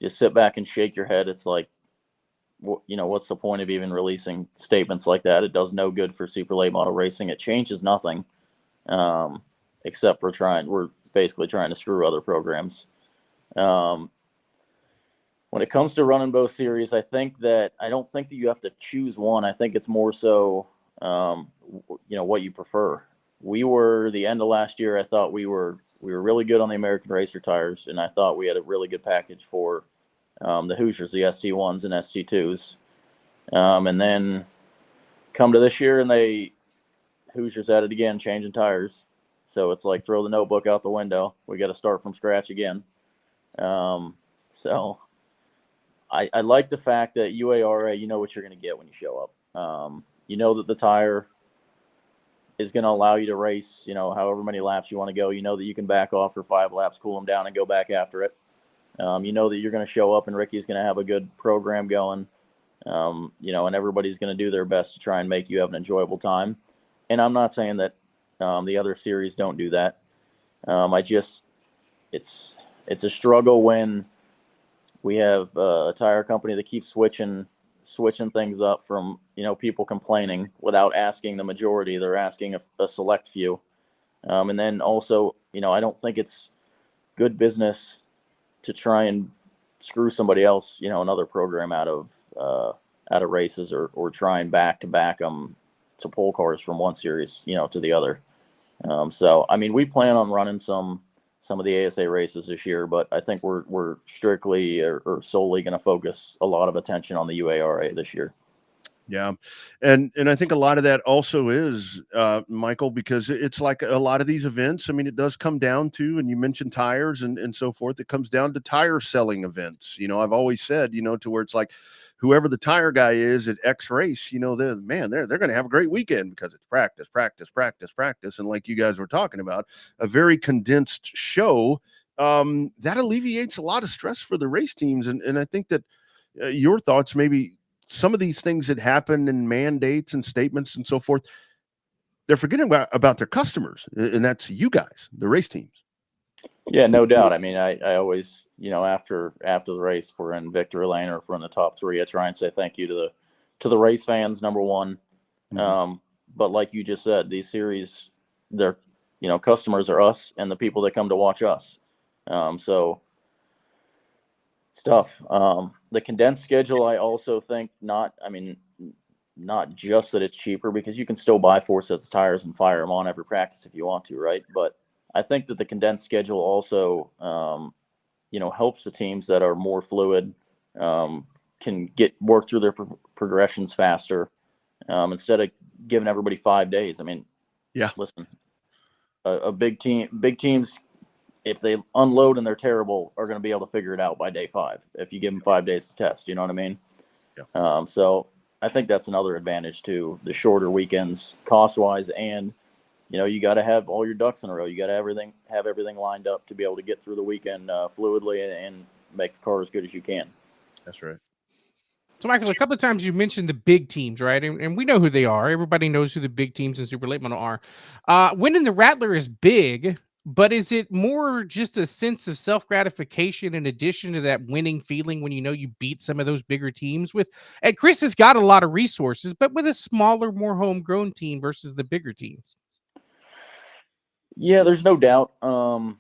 just sit back and shake your head. It's like, what's the point of even releasing statements like that? It does no good for super late model racing. It changes nothing, except for we're basically trying to screw other programs. When it comes to running both series, I don't think that you have to choose one. I think it's more so, what you prefer. We were the end of last year. I thought we were really good on the American Racer tires, and I thought we had a really good package for the Hoosiers, the ST1s and ST2s. And then come to this year, and Hoosiers at it again, changing tires. So it's like throw the notebook out the window. We got to start from scratch again. So I like the fact that UARA, you know what you're going to get when you show up. You know that the tire is going to allow you to race, however many laps you want to go. You know that you can back off for 5 laps, cool them down, and go back after it. You know that you're going to show up and Ricky's going to have a good program going, and everybody's going to do their best to try and make you have an enjoyable time. And I'm not saying that the other series don't do that. It's a struggle when we have a tire company that keeps switching things up from, people complaining without asking the majority. They're asking a select few. And then also, I don't think it's good business to try and screw somebody else, another program out of races or try and back them to pole cars from one series, to the other. So, I mean, we plan on running some of the ASA races this year, but I think we're strictly or solely going to focus a lot of attention on the UARA this year. Yeah. And I think a lot of that also is, Michael, because it's like a lot of these events. I mean, it does come down to, and you mentioned tires and so forth. It comes down to tire selling events. I've always said, to where it's like whoever the tire guy is at X race, they're going to have a great weekend because it's practice. And like you guys were talking about, a very condensed show that alleviates a lot of stress for the race teams. And I think that your thoughts, maybe some of these things that happen in mandates and statements and so forth, they're forgetting about their customers, and that's you guys, the race teams. Yeah, no doubt. I mean, I always, after the race, if we're in victory lane or if we're in the top 3, I try and say thank you to the race fans, number one. Mm-hmm. But like you just said, these series, they're, customers are us and the people that come to watch us. So it's tough. The condensed schedule, I also think not just that it's cheaper, because you can still buy 4 sets of tires and fire them on every practice if you want to, right? But I think that the condensed schedule also, helps the teams that are more fluid, can work through their progressions faster, instead of giving everybody 5 days. I mean, yeah, listen, a big teams, if they unload and they're terrible, are going to be able to figure it out by day 5 if you give them 5 days to test. You know what I mean? Yeah. So I think that's another advantage to the shorter weekends, cost-wise, and you got to have all your ducks in a row. You got to have everything lined up to be able to get through the weekend fluidly and make the car as good as you can. That's right. So, Michael, a couple of times you mentioned the big teams, right? And we know who they are. Everybody knows who the big teams in super late model are. Winning the Rattler is big, but is it more just a sense of self-gratification in addition to that winning feeling when you beat some of those bigger teams? And Chris has got a lot of resources, but with a smaller, more homegrown team versus the bigger teams. Yeah, there's no doubt. I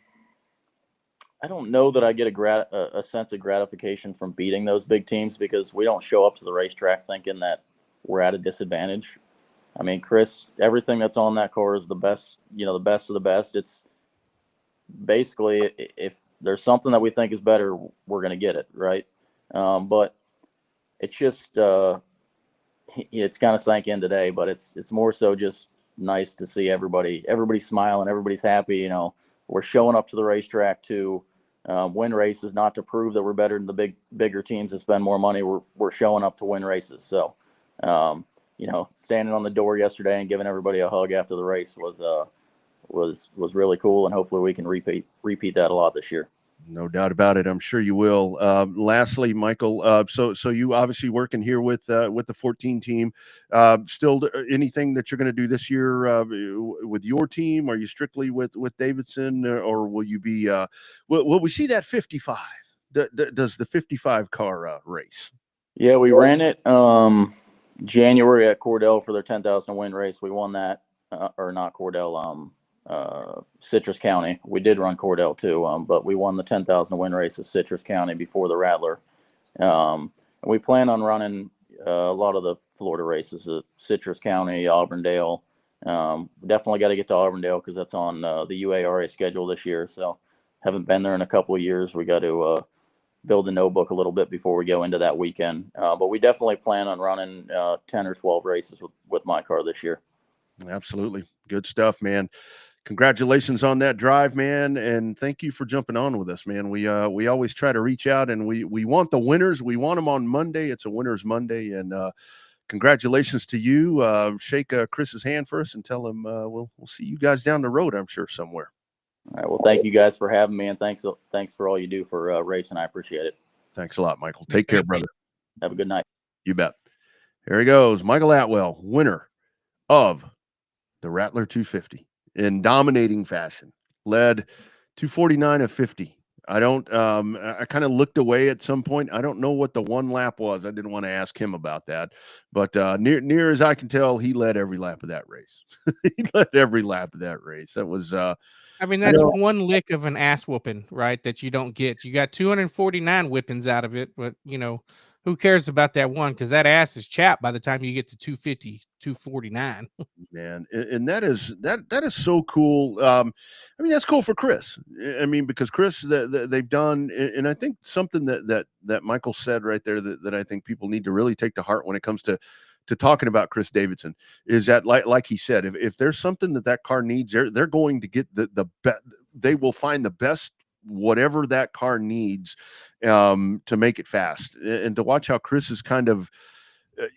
don't know that I get a sense of gratification from beating those big teams, because we don't show up to the racetrack thinking that we're at a disadvantage. I mean, Chris, everything that's on that car is the best, the best of the best. It's basically, if there's something that we think is better, we're going to get it, right? But it's just, it's kind of sank in today, but it's more so just nice to see everybody smiling, everybody's happy. We're showing up to the racetrack to win races, not to prove that we're better than the bigger teams that spend more money. We're showing up to win races. So, standing on the door yesterday and giving everybody a hug after the race was was really cool, and hopefully we can repeat that a lot this year. No doubt about it. I'm sure you will. Lastly, Michael, so you obviously working here with the 14 team. Still, anything that you're going to do this year with your team? Are you strictly with Davidson, or will you be? Will we see that 55? Does the 55 car race? Yeah, we ran it January at Cordell for their 10,000 win race. We won that, or not Cordell. Citrus County. We did run Cordell too, but we won the 10,000 win race at Citrus County before the Rattler. And we plan on running a lot of the Florida races at Citrus County, Auburndale. Definitely got to get to Auburndale because that's on the UARA schedule this year. So haven't been there in a couple of years. We got to build a notebook a little bit before we go into that weekend. But we definitely plan on running 10 or 12 races with my car this year. Absolutely. Good stuff, man. Congratulations on that drive, man, and thank you for jumping on with us, man. We always try to reach out, and we want the winners. We want them on Monday. It's a Winners Monday, and congratulations to you. Shake Chris's hand for us and tell him we'll see you guys down the road, I'm sure, somewhere. All right. Well, thank you guys for having me, and thanks for all you do for racing. I appreciate it. Thanks a lot, Michael. Take care, brother. Have a good night. You bet. Here he goes, Michael Atwell, winner of the Rattler 250. In dominating fashion, led 249 of 50. I kind of looked away at some point. I don't know what the one lap was. I didn't want to ask him about that, but near as I can tell, he led every lap of that race. He led every lap of that race. That was, I mean, that's one lick of an ass whooping, right? That you don't get. You got 249 whippings out of it, but who cares about that one? Because that ass is chapped by the time you get to 250, 249. Man, and that is so cool. I mean, that's cool for Chris. I mean, because Chris, they've done, and I think something that Michael said right there that I think people need to really take to heart when it comes to talking about Chris Davidson is that, like he said, if there's something that car needs, they're going to get the best. They will find the best whatever that car needs to make it fast. And to watch how Chris is kind of,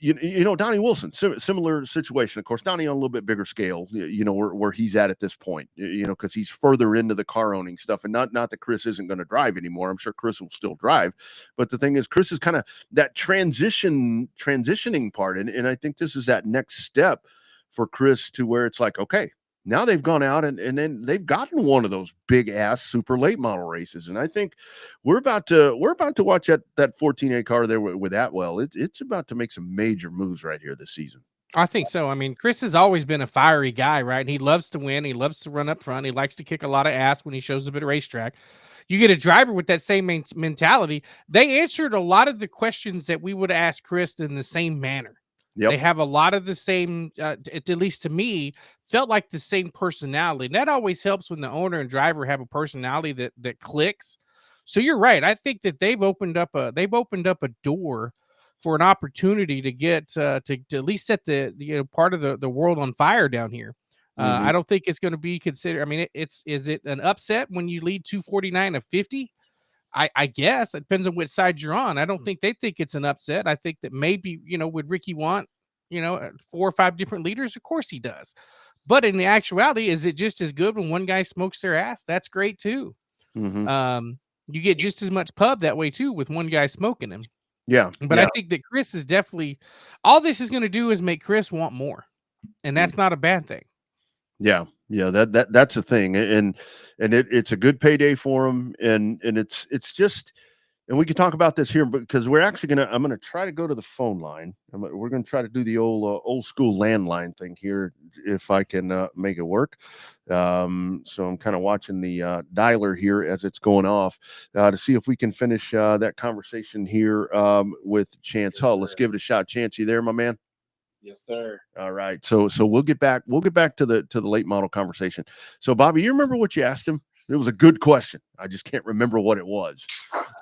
Donnie Wilson, similar situation. Of course, Donnie on a little bit bigger scale, where he's at this point, because he's further into the car owning stuff. And not that Chris isn't going to drive anymore. I'm sure Chris will still drive. But the thing is, Chris is kind of that transitioning part. And I think this is that next step for Chris to where it's like, okay, now they've gone out and then they've gotten one of those big ass super late model races. And I think we're about to watch that 14A car there with Atwell. It's about to make some major moves right here this season. I think so. I mean, Chris has always been a fiery guy, right? And he loves to win. He loves to run up front. He likes to kick a lot of ass when he shows up at a racetrack. You get a driver with that same mentality. They answered a lot of the questions that we would ask Chris in the same manner. Yep. They have a lot of the same, at least to me, felt like the same personality. And that always helps when the owner and driver have a personality that clicks. So you're right. I think that they've opened up a door for an opportunity to get to at least set the part of the world on fire down here. Mm-hmm. I don't think it's going to be considered. I mean, is it an upset when you lead 249 of 50? I guess it depends on which side you're on. I don't think they think it's an upset. I think that maybe, would Ricky want, 4 or 5 different leaders? Of course he does. But in the actuality, is it just as good when one guy smokes their ass? That's great too. Mm-hmm. You get just as much pub that way too with one guy smoking him. Yeah. But I think that Chris is definitely, all this is going to do is make Chris want more. And that's not a bad thing. Yeah. Yeah, that's a thing, and it's a good payday for him, and it's just, and we can talk about this here because I'm gonna try to go to the phone line. We're gonna try to do the old school landline thing here if I can make it work. So I'm kind of watching the dialer here as it's going off to see if we can finish that conversation here with Chance Hull. Let's give it a shot. Chance, you there, my man? Yes, sir. All right. So we'll get back to the late model conversation. So Bobby, you remember what you asked him? It was a good question. I just can't remember what it was.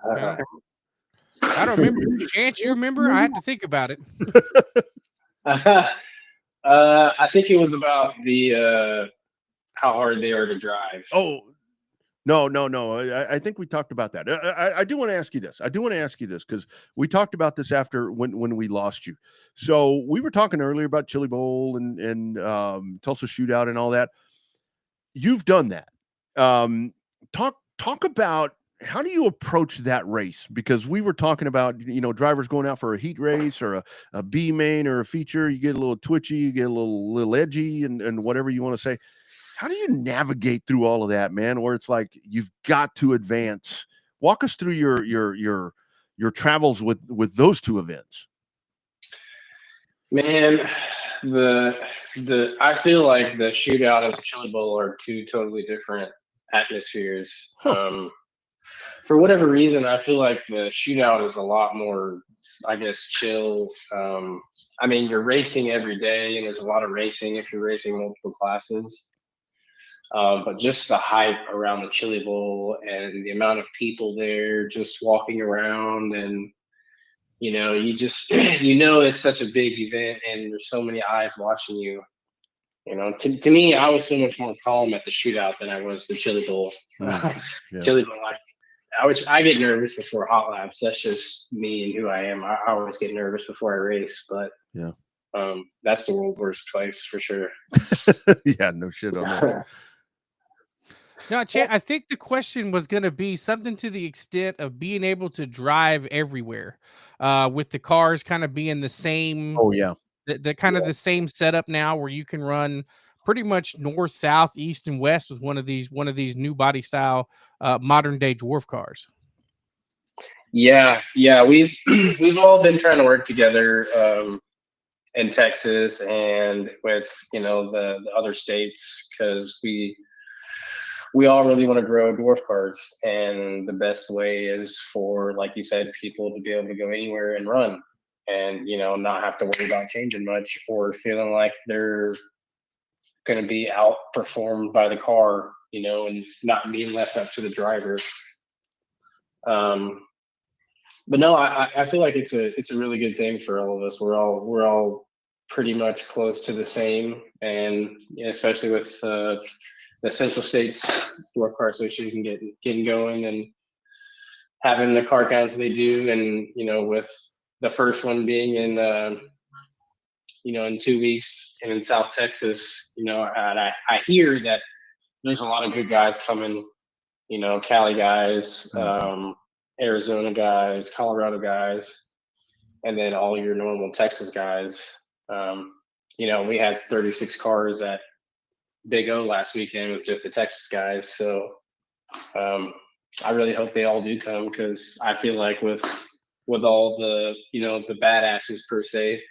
I don't remember. Chance, you remember? I had to think about it. I think it was about the how hard they are to drive. Oh, no. I think we talked about that. I do want to ask you this. Because we talked about this after when we lost you. So we were talking earlier about Chili Bowl and Tulsa Shootout and all that. you've done that. Talk about how do you approach that race? Because we were talking about, drivers going out for a heat race or a B main or a feature. You get a little twitchy, you get a little edgy, and whatever you want to say. How do you navigate through all of that, man? Where it's like you've got to advance. Walk us through your travels with those two events. Man, I feel like the shootout and the Chili Bowl are two totally different atmospheres. For whatever reason, I feel like the shootout is a lot more, I guess, chill. I mean, you're racing every day, and there's a lot of racing if you're racing multiple classes. But just the hype around the Chili Bowl and the amount of people there just walking around, and you just it's such a big event, and there's so many eyes watching you. To me, I was so much more calm at the shootout than I was the Chili Bowl. Yeah. Chili Bowl, I get nervous before hot laps. That's just me and who I am. I always get nervous before I race, but yeah, that's the world's worst place for sure. Yeah, no shit on that. No, I think the question was going to be something to the extent of being able to drive everywhere, with the cars kind of being the same. Oh yeah, the kind of the same setup now, where you can run pretty much north, south, east, and west with one of these new body style modern day dwarf cars. Yeah, we've all been trying to work together in Texas and with the other states, because we all really want to grow dwarf cars, and the best way is for, like you said, people to be able to go anywhere and run, and not have to worry about changing much or feeling like they're going to be outperformed by the car, and not being left up to the driver. But no, I feel like it's a really good thing for all of us. We're all pretty much close to the same, and especially with the Central States Dwarf Car Association getting going and having the car counts they do, and with the first one being in in 2 weeks and in South Texas, and I hear that there's a lot of good guys coming, Cali guys, Arizona guys, Colorado guys, and then all your normal Texas guys. We had 36 cars at Big O last weekend with just the Texas guys. So I really hope they all do come, because I feel like with all the the badasses per se,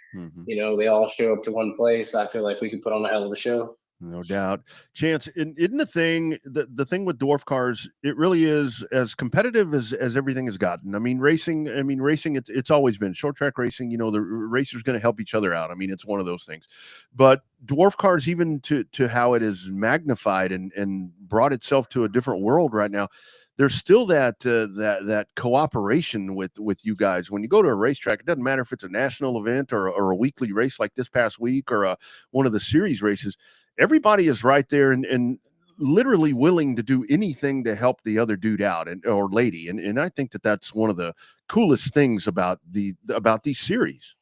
they all show up to one place. I feel like we could put on a hell of a show. No doubt. Chance, isn't the thing with dwarf cars, it really is as competitive as everything has gotten. I mean, racing, it's always been short track racing. The racer's going to help each other out. I mean, it's one of those things. But dwarf cars, even to how it is magnified and brought itself to a different world right now, there's still that cooperation with you guys. When you go to a racetrack, it doesn't matter if it's a national event or a weekly race like this past week, or one of the series races. Everybody is right there and literally willing to do anything to help the other dude out or lady. And I think that's one of the coolest things about these series.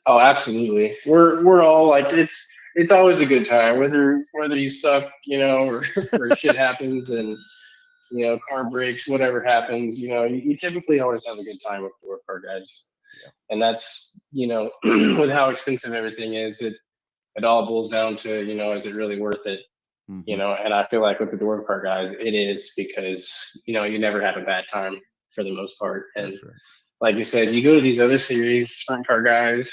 Oh, absolutely. We're all like, it's always a good time, whether you suck, or shit happens, and car breaks, whatever happens, you typically always have a good time with dwarf car guys. Yeah. And that's, with how expensive everything is, it all boils down to, is it really worth it? And I feel like with the dwarf car guys, it is, because, you never have a bad time for the most part. And right. Like you said, you go to these other series, sprint car guys,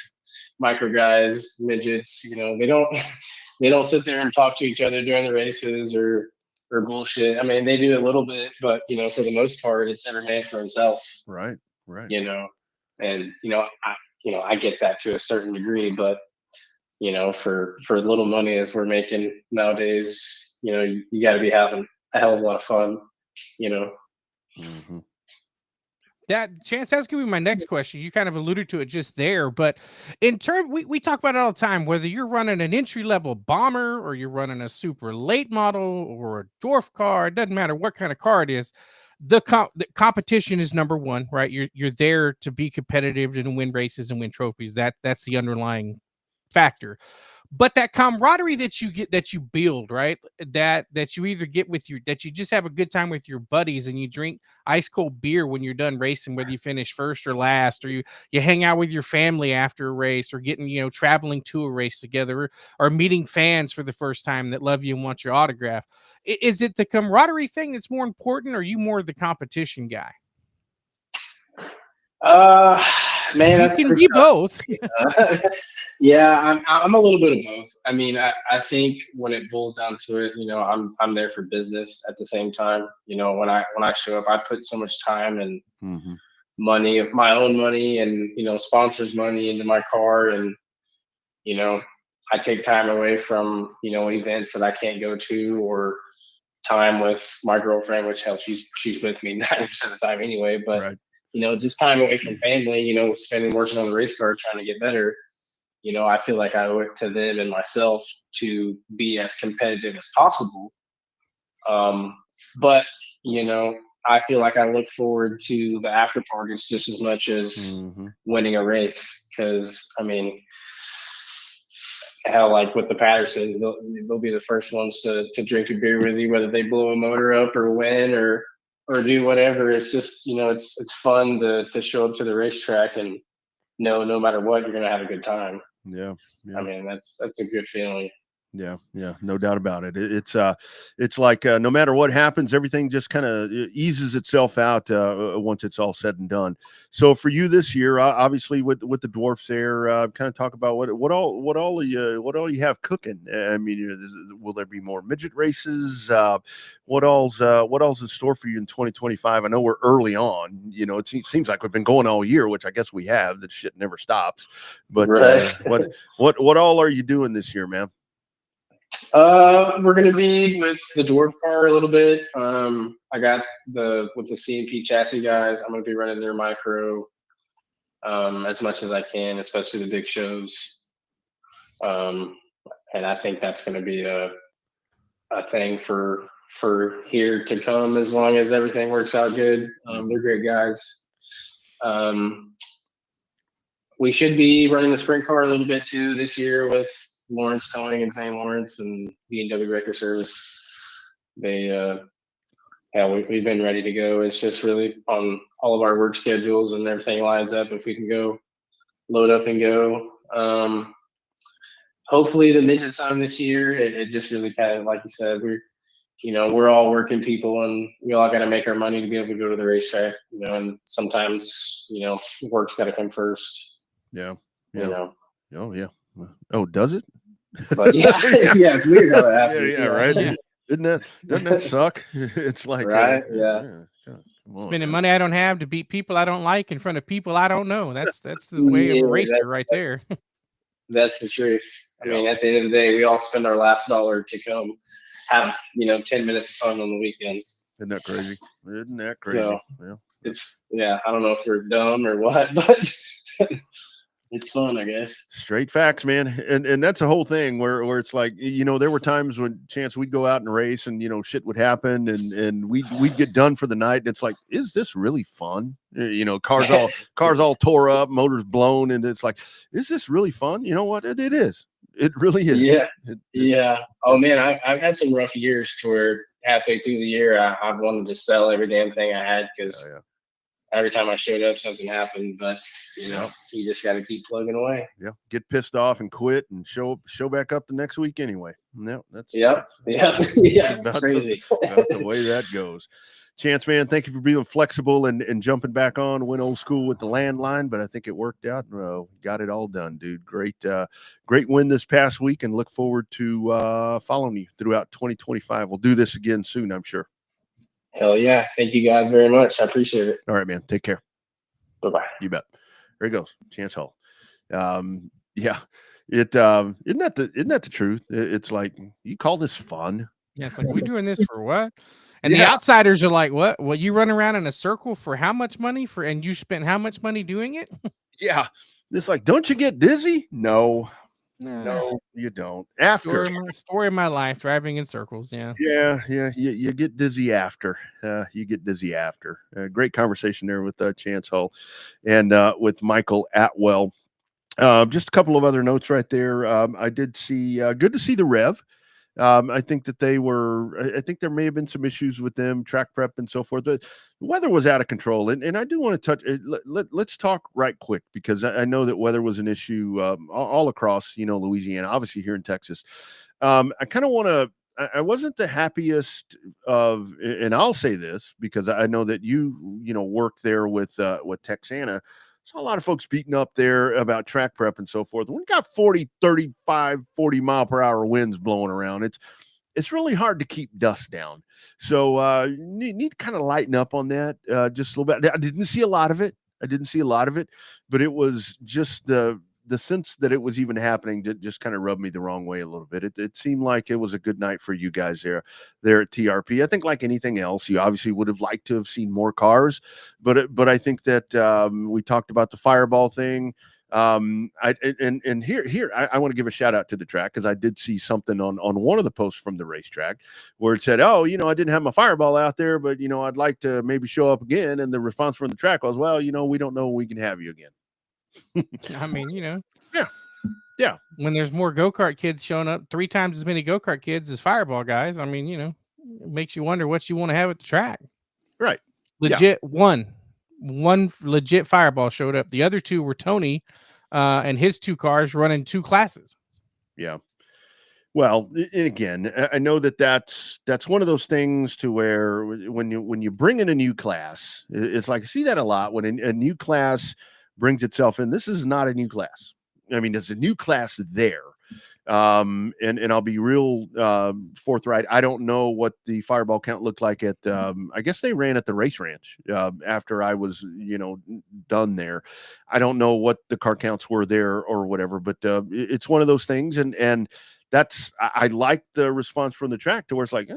micro guys, midgets, they don't sit there and talk to each other during the races or bullshit. I mean, they do a little bit, but, for the most part, it's every man for himself. Right. And, I get that to a certain degree, but, for little money as we're making nowadays, you got to be having a hell of a lot of fun, That Chance, that's gonna be my next question. You kind of alluded to it just there, but in terms, we talk about it all the time, whether you're running an entry level bomber or you're running a super late model or a dwarf car, it doesn't matter what kind of car it is. The competition is number one, right? You're there to be competitive and win races and win trophies. That's the underlying factor. But that camaraderie that you get, that you build, right? That you either get with that you just have a good time with your buddies and you drink ice cold beer when you're done racing, whether you finish first or last, or you hang out with your family after a race, or getting, traveling to a race together, or meeting fans for the first time that love you and want your autograph. Is it the camaraderie thing that's more important, or are you more the competition guy? Man, that's you can pretty be both. Yeah, I'm a little bit of both. I mean, I think when it boils down to it, I'm there for business at the same time. When I show up, I put so much time and money, of my own money, and sponsors' money into my car, and I take time away from events that I can't go to, or time with my girlfriend, which helps. She's with me 90% of the time anyway, but Right. just time away from family, spending working on the race car, trying to get better. I feel like I owe it to them and myself to be as competitive as possible. But I feel like I look forward to the after parties just as much as winning a race. Because I mean, hell, like with the Pattersons, they'll be the first ones to drink a beer with you, whether they blow a motor up or win or do whatever. It's just it's fun to show up to the racetrack and know no matter what you're gonna have a good time. Yeah. I mean, that's a good feeling. Yeah, no doubt about it. It's like no matter what happens, everything just kind of eases itself out once it's all said and done. So for you this year, obviously with the dwarfs there, kind of talk about what all you have cooking. I mean, will there be more midget races? What all's in store for you in 2025? I know we're early on. It seems like we've been going all year, which I guess we have. That shit never stops. But right. What all are you doing this year, man? We're gonna be with the dwarf car a little bit. I got with the C&P chassis guys. I'm gonna be running their micro as much as I can, especially the big shows. And I think that's gonna be a thing for here to come, as long as everything works out good. They're great guys. We should be running the sprint car a little bit too this year with Lawrence Towing in St. Lawrence and B&W Wrecker Service. We've been ready to go. It's just really on all of our work schedules and everything lines up. If we can go load up and go. Hopefully the midget time this year, it just really kind of, like you said, we're all working people and we all got to make our money to be able to go to the racetrack, and sometimes, work's got to come first. Yeah. Oh yeah. Oh, does it? But yeah, yeah, it's weird how that happens. Yeah, right. Yeah. Doesn't that suck? It's like right. Spending money I don't have to beat people I don't like in front of people I don't know. That's the way of a racer right there. That's the truth. I mean, at the end of the day, we all spend our last dollar to come have 10 minutes of fun on the weekend. Isn't that crazy? So, yeah. I don't know if we're dumb or what, but it's fun, I guess. Straight facts, man. And that's a whole thing where it's like, there were times when Chance, we'd go out and race and, shit would happen and we'd get done for the night. And it's like, is this really fun? Cars all tore up, motors blown. And it's like, is this really fun? You know what? It is. It really is. Yeah. Yeah. Oh man, I've had some rough years to where halfway through the year, I've wanted to sell every damn thing I had because every time I showed up, something happened. But you just got to keep plugging away. Yeah, get pissed off and quit and show back up the next week anyway. No, that's It's crazy. That's the way that goes. Chance, man, thank you for being flexible and jumping back on. Went old school with the landline, but I think it worked out. Got it all done, dude. Great win this past week, and look forward to following you throughout 2025. We'll do this again soon, I'm sure. Hell yeah. Thank you guys very much. I appreciate it. All right, man. Take care. Bye-bye. You bet. There he goes. Chance Hall. Yeah. Isn't that the truth? It's like, you call this fun? Yeah, it's like, we're doing this for what? And the outsiders are like, what? Well, you run around in a circle for how much money and you spent how much money doing it? Yeah. It's like, don't you get dizzy? No, you don't. After story of my life, driving in circles. Yeah. You get dizzy after. Great conversation there with Chance Hull and with Michael Atwell. Just a couple of other notes right there. I did see, good to see the Rev. I think that I think there may have been some issues with them, track prep and so forth. The weather was out of control. And I do want to touch, let's talk right quick, because I know that weather was an issue all across, Louisiana, obviously here in Texas. I kind of want to, I wasn't the happiest of, and I'll say this because I know that you work there with Texana. Saw a lot of folks beating up there about track prep and so forth. When you got 40, 35, 40 mile per hour winds blowing around, it's really hard to keep dust down. So need to kind of lighten up on that just a little bit. I didn't see a lot of it. But it was just the sense that it was even happening that just kind of rubbed me the wrong way a little bit. It seemed like it was a good night for you guys there at TRP. I think like anything else, you obviously would have liked to have seen more cars, but I think that we talked about the fireball thing. I want to give a shout out to the track, because I did see something on one of the posts from the racetrack where it said, I didn't have my fireball out there, but I'd like to maybe show up again. And the response from the track was, well, we don't know when we can have you again. I mean, yeah. When there's more go-kart kids showing up, 3 times as many go-kart kids as fireball guys, I mean, it makes you wonder what you want to have at the track. Right. Legit. Yeah. One legit fireball showed up. The other 2 were Tony and his 2 cars running 2 classes. Yeah. Well, and again, I know that's one of those things to where when you bring in a new class, it's like I see that a lot when a new class brings itself in. This is not a new class. I mean, there's a new class there. And I'll be real forthright. I don't know what the fireball count looked like at I guess they ran at the race ranch after I was done there. I don't know what the car counts were there or whatever, but it's one of those things. And that's I like the response from the track to where it's like,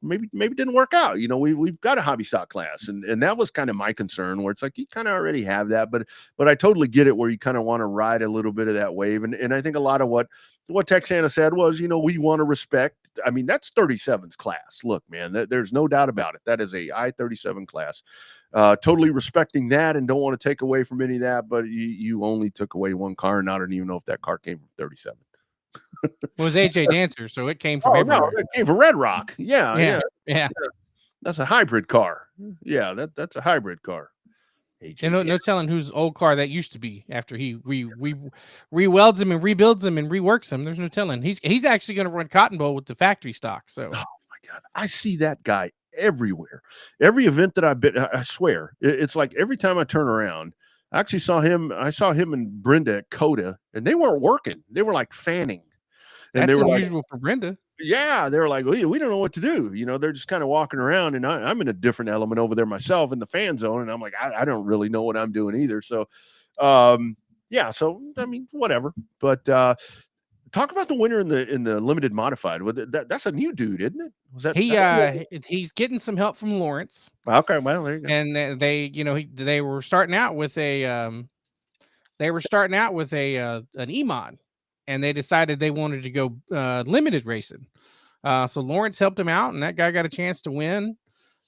maybe it didn't work out. We've got a hobby stock class, and that was kind of my concern, where it's like you kind of already have that, but I totally get it where you kind of want to ride a little bit of that wave. And I think a lot of what Texana said was, we want to respect. I mean, that's 37's class. Look, man, there's no doubt about it. That is a I-37 class. Totally respecting that and don't want to take away from any of that, but you only took away one car, and I don't even know if that car came from 37. It was AJ Dancer, so it came from everywhere. No, it came from Red Rock. Yeah. That's a hybrid car. Yeah, that's a hybrid car. And no telling whose old car that used to be after he re-welds him and rebuilds him and reworks him. There's no telling. He's actually going to run Cotton Bowl with the factory stock. So, oh my God, I see that guy everywhere. Every event that I've been, I swear, it's like every time I turn around. I actually saw him. I saw him and Brenda at Coda, and they weren't working. They were like fanning. And that's they were unusual for Brenda. Yeah, they were like, we don't know what to do. They're just kind of walking around, and I'm in a different element over there myself in the fan zone, and I'm like, I don't really know what I'm doing either. So, yeah. So I mean, whatever. But talk about the winner in the limited modified. That's a new dude, isn't it? Was that he's getting some help from Lawrence. Okay, well there you go. And they were starting out with an E-mod, and they decided they wanted to go limited racing. So Lawrence helped him out, and that guy got a chance to win.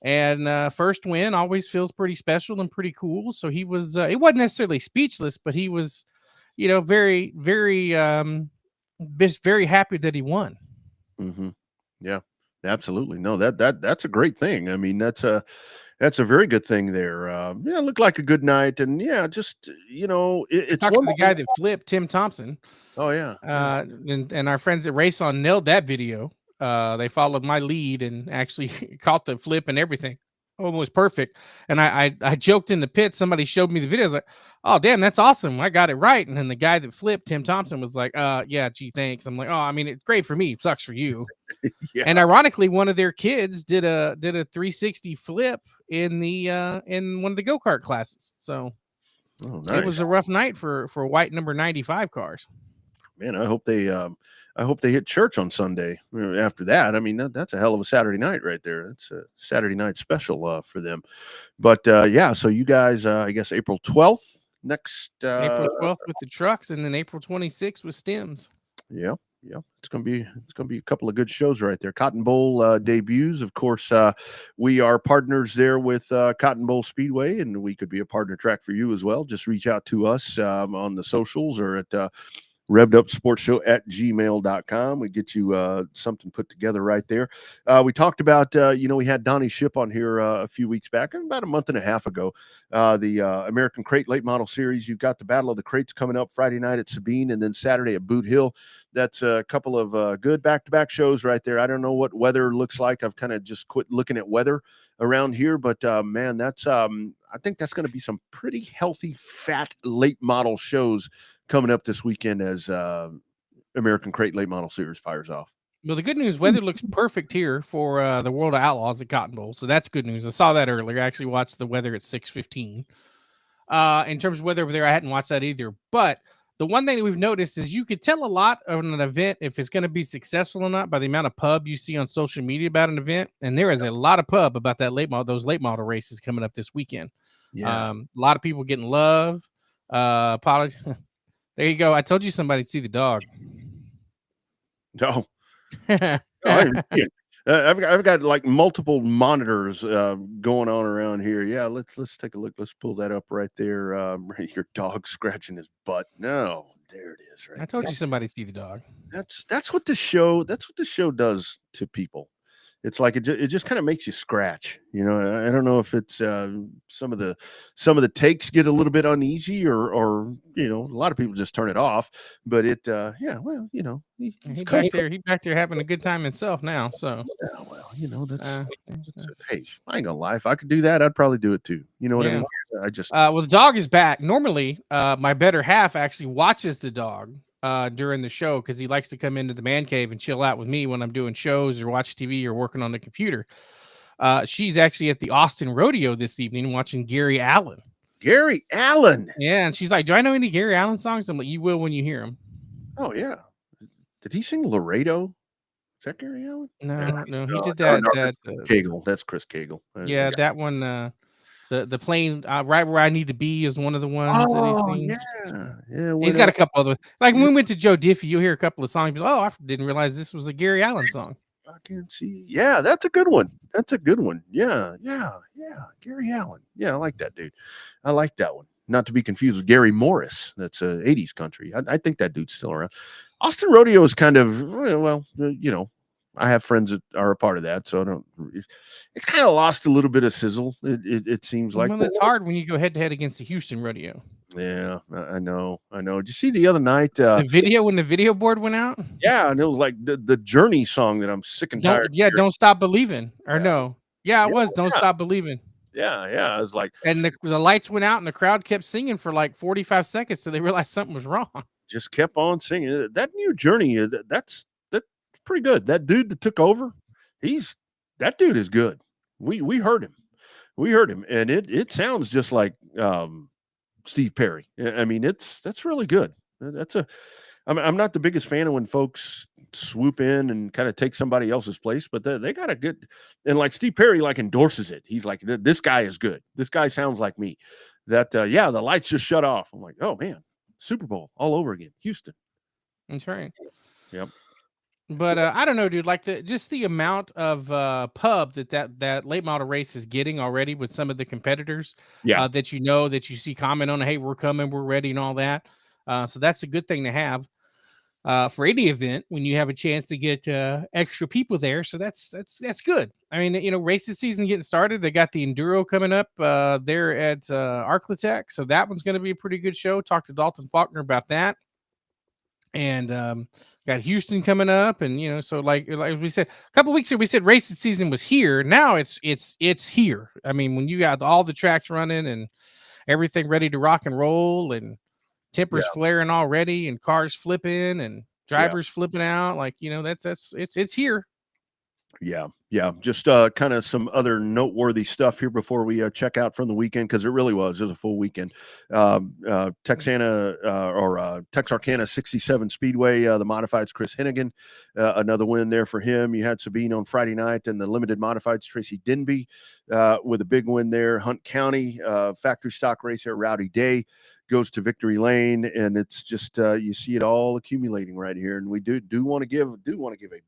And first win always feels pretty special and pretty cool. So he was it wasn't necessarily speechless, but he was very, very very happy that he won. Mm-hmm. Yeah, absolutely. No, that's a great thing. I mean, that's a very good thing there. Yeah, it looked like a good night, and yeah, just it's one the guy that flipped, Tim Thompson. Oh yeah, and our friends at Race On nailed that video. They followed my lead and actually caught the flip and everything. Almost perfect. And I joked in the pit. Somebody showed me the video. I was like, oh, damn, that's awesome. I got it right. And then the guy that flipped, Tim Thompson, was like, yeah, gee, thanks. I'm like, oh, I mean, it's great for me. It sucks for you. Yeah. And ironically, one of their kids did a 360 flip in one of the go-kart classes. So nice. It was a rough night for white number 95 cars. Man, I hope they hit church on Sunday after that. I mean, that's a hell of a Saturday night right there. That's a Saturday night special for them. But yeah, so you guys, I guess April 12th next. April 12th with the trucks, and then April 26th with stems. Yeah. Yeah, it's gonna be a couple of good shows right there. Cotton Bowl debuts, of course. We are partners there with Cotton Bowl Speedway, and we could be a partner track for you as well. Just reach out to us on the socials or at revvedupsportshow@gmail.com. We get you something put together right there. We talked about, we had Donnie Ship on here a few weeks back, about a month and a half ago. The American Crate Late Model Series. You've got the Battle of the Crates coming up Friday night at Sabine, and then Saturday at Boot Hill. That's a couple of good back-to-back shows right there. I don't know what weather looks like. I've kind of just quit looking at weather around here, but man, that's I think that's going to be some pretty healthy, fat late model shows coming up this weekend as American Crate Late Model Series fires off. Well, the good news, weather looks perfect here for the World of Outlaws at Cotton Bowl, so that's good news. I saw that earlier. I actually watched the weather at 6:15. In terms of weather over there, I hadn't watched that either. But the one thing that we've noticed is you could tell a lot of an event if it's going to be successful or not by the amount of pub you see on social media about an event. And there is a lot of pub about that those late model races coming up this weekend. Yeah. A lot of people getting love. Apology. There you go. I told you somebody'd see the dog. No. I've got like multiple monitors going on around here. Yeah, let's take a look. Let's pull that up right there. Your dog scratching his butt. No, there it is. Right. I told you somebody'd see the dog. That's what the show does to people. It's like it just kind of makes you scratch. I don't know if it's some of the takes get a little bit uneasy or a lot of people just turn it off. But it he's back there having a good time himself now. So yeah, well, hey, I ain't gonna lie. If I could do that, I'd probably do it too. You know what I mean? I just the dog is back. Normally, my better half actually watches the dog during the show because he likes to come into the man cave and chill out with me when I'm doing shows or watch TV or working on the computer. She's actually at the Austin Rodeo this evening watching Gary Allen. Gary Allen. Yeah, and she's like, "Do I know any Gary Allen songs?" I'm like, "You will when you hear them." Oh yeah. Did he sing Laredo? Is that Gary Allen? No, he did that. Cagle. That's Chris Cagle. Yeah, that one. The plane right where I need to be is one of the ones that he sings. Yeah. He's got a couple other. Like when we went to Joe Diffie, you'll hear a couple of songs. Oh, I didn't realize this was a Gary Allen song. I can see. Yeah, that's a good one. Yeah. Gary Allen. Yeah, I like that dude. I like that one. Not to be confused with Gary Morris. That's 80s country. I think that dude's still around. Austin Rodeo is kind of, well, I have friends that are a part of that, so it's kind of lost a little bit of sizzle. It seems like. Well, it's hard when you go head to head against the Houston Rodeo. Yeah, I know. Did you see the other night the video when the video board went out? Yeah, and it was like the Journey song that I'm sick and tired. Yeah, Don't Stop Believing. Or no. Yeah, it was Don't Stop Believing. Yeah. I was like, and the lights went out and the crowd kept singing for like 45 seconds so they realized something was wrong. Just kept on singing. That new Journey, that's pretty good. That dude that took over, that dude is good. We heard him, and it sounds just like Steve Perry. I mean, that's really good. I'm not the biggest fan of when folks swoop in and kind of take somebody else's place, but they got a good, and like Steve Perry like endorses it. He's like, this guy is good. This guy sounds like me. That the lights just shut off. I'm like, oh man, Super Bowl all over again, Houston. That's right. Yep. But I don't know, dude. Like the amount of pub that late model race is getting already with some of the competitors. Yeah. That you see comment on, hey, we're coming, we're ready, and all that. So that's a good thing to have for any event when you have a chance to get extra people there. So that's good. I mean, races season getting started. They got the Enduro coming up there at Arclitech. So that one's going to be a pretty good show. Talked to Dalton Faulkner about that. And got Houston coming up, and so like we said a couple of weeks ago, we said racing season was here. Now it's here. I mean, when you got all the tracks running and everything ready to rock and roll, and tempers flaring already, and cars flipping, and drivers flipping out, like it's here. Yeah. Just kind of some other noteworthy stuff here before we check out from the weekend, because it was a full weekend. Texarkana 67 Speedway, the modifieds, Chris Hennigan, another win there for him. You had Sabine on Friday night, and the limited modifieds, Tracy Denby, with a big win there. Hunt County factory stock race here, Rowdy Day goes to victory lane, and it's just you see it all accumulating right here. And we do want to give a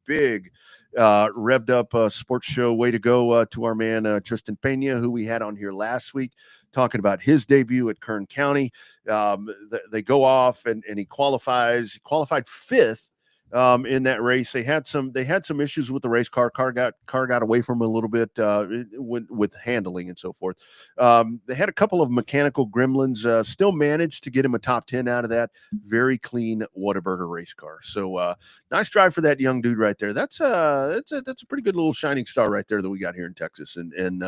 big Revved Up Sports Show way to go to our man Tristan Pena, who we had on here last week, talking about his debut at Kern County. They go off and he qualified fifth in that race. They had some issues with the race car. Car got away from him a little bit with handling and so forth. They had a couple of mechanical gremlins. Still managed to get him a top 10 out of that. Very clean Whataburger race car. So nice drive for that young dude right there. That's a pretty good little shining star right there that we got here in Texas. And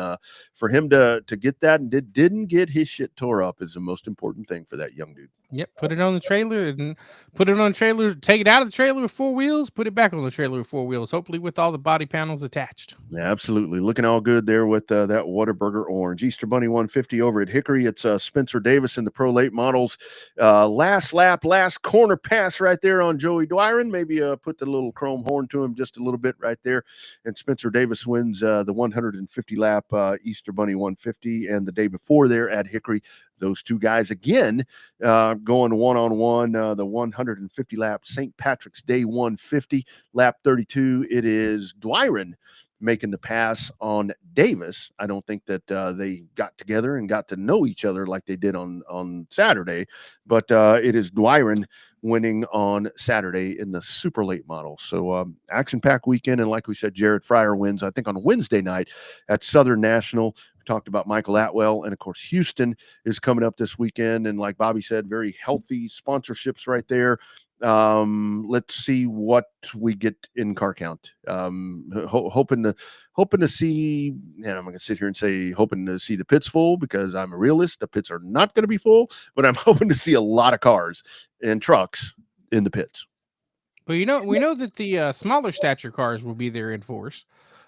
for him to get that and didn't get his shit tore up is the most important thing for that young dude. Yep, put it on the trailer and put it on the trailer. Take it out of the trailer with 4 wheels. Put it back on the trailer with 4 wheels. Hopefully, with all the body panels attached. Yeah, absolutely, looking all good there with that Whataburger orange. Easter Bunny 150 over at Hickory. It's Spencer Davis in the Pro Late Models. Last lap, last corner pass right there on Joey Dwyron. Maybe put the little chrome horn to him just a little bit right there. And Spencer Davis wins the 150 lap Easter Bunny 150. And the day before there at Hickory, those two guys again going one-on-one, the 150 lap St. Patrick's Day 150, lap 32. It is Dwyron making the pass on Davis. I don't think that they got together and got to know each other like they did on Saturday, but it is Dwyron winning on Saturday in the super late model. So action-packed weekend, and like we said, Jared Fryer wins, I think, on Wednesday night at Southern National. Talked about Michael Atwell, and of course Houston is coming up this weekend, and like Bobby said, very healthy sponsorships right there. Let's see what we get in car count. Hoping to see, and I'm gonna sit here and say hoping to see the pits full, because I'm a realist. The pits are not going to be full, but I'm hoping to see a lot of cars and trucks in the pits. But we know that the smaller stature cars will be there in force.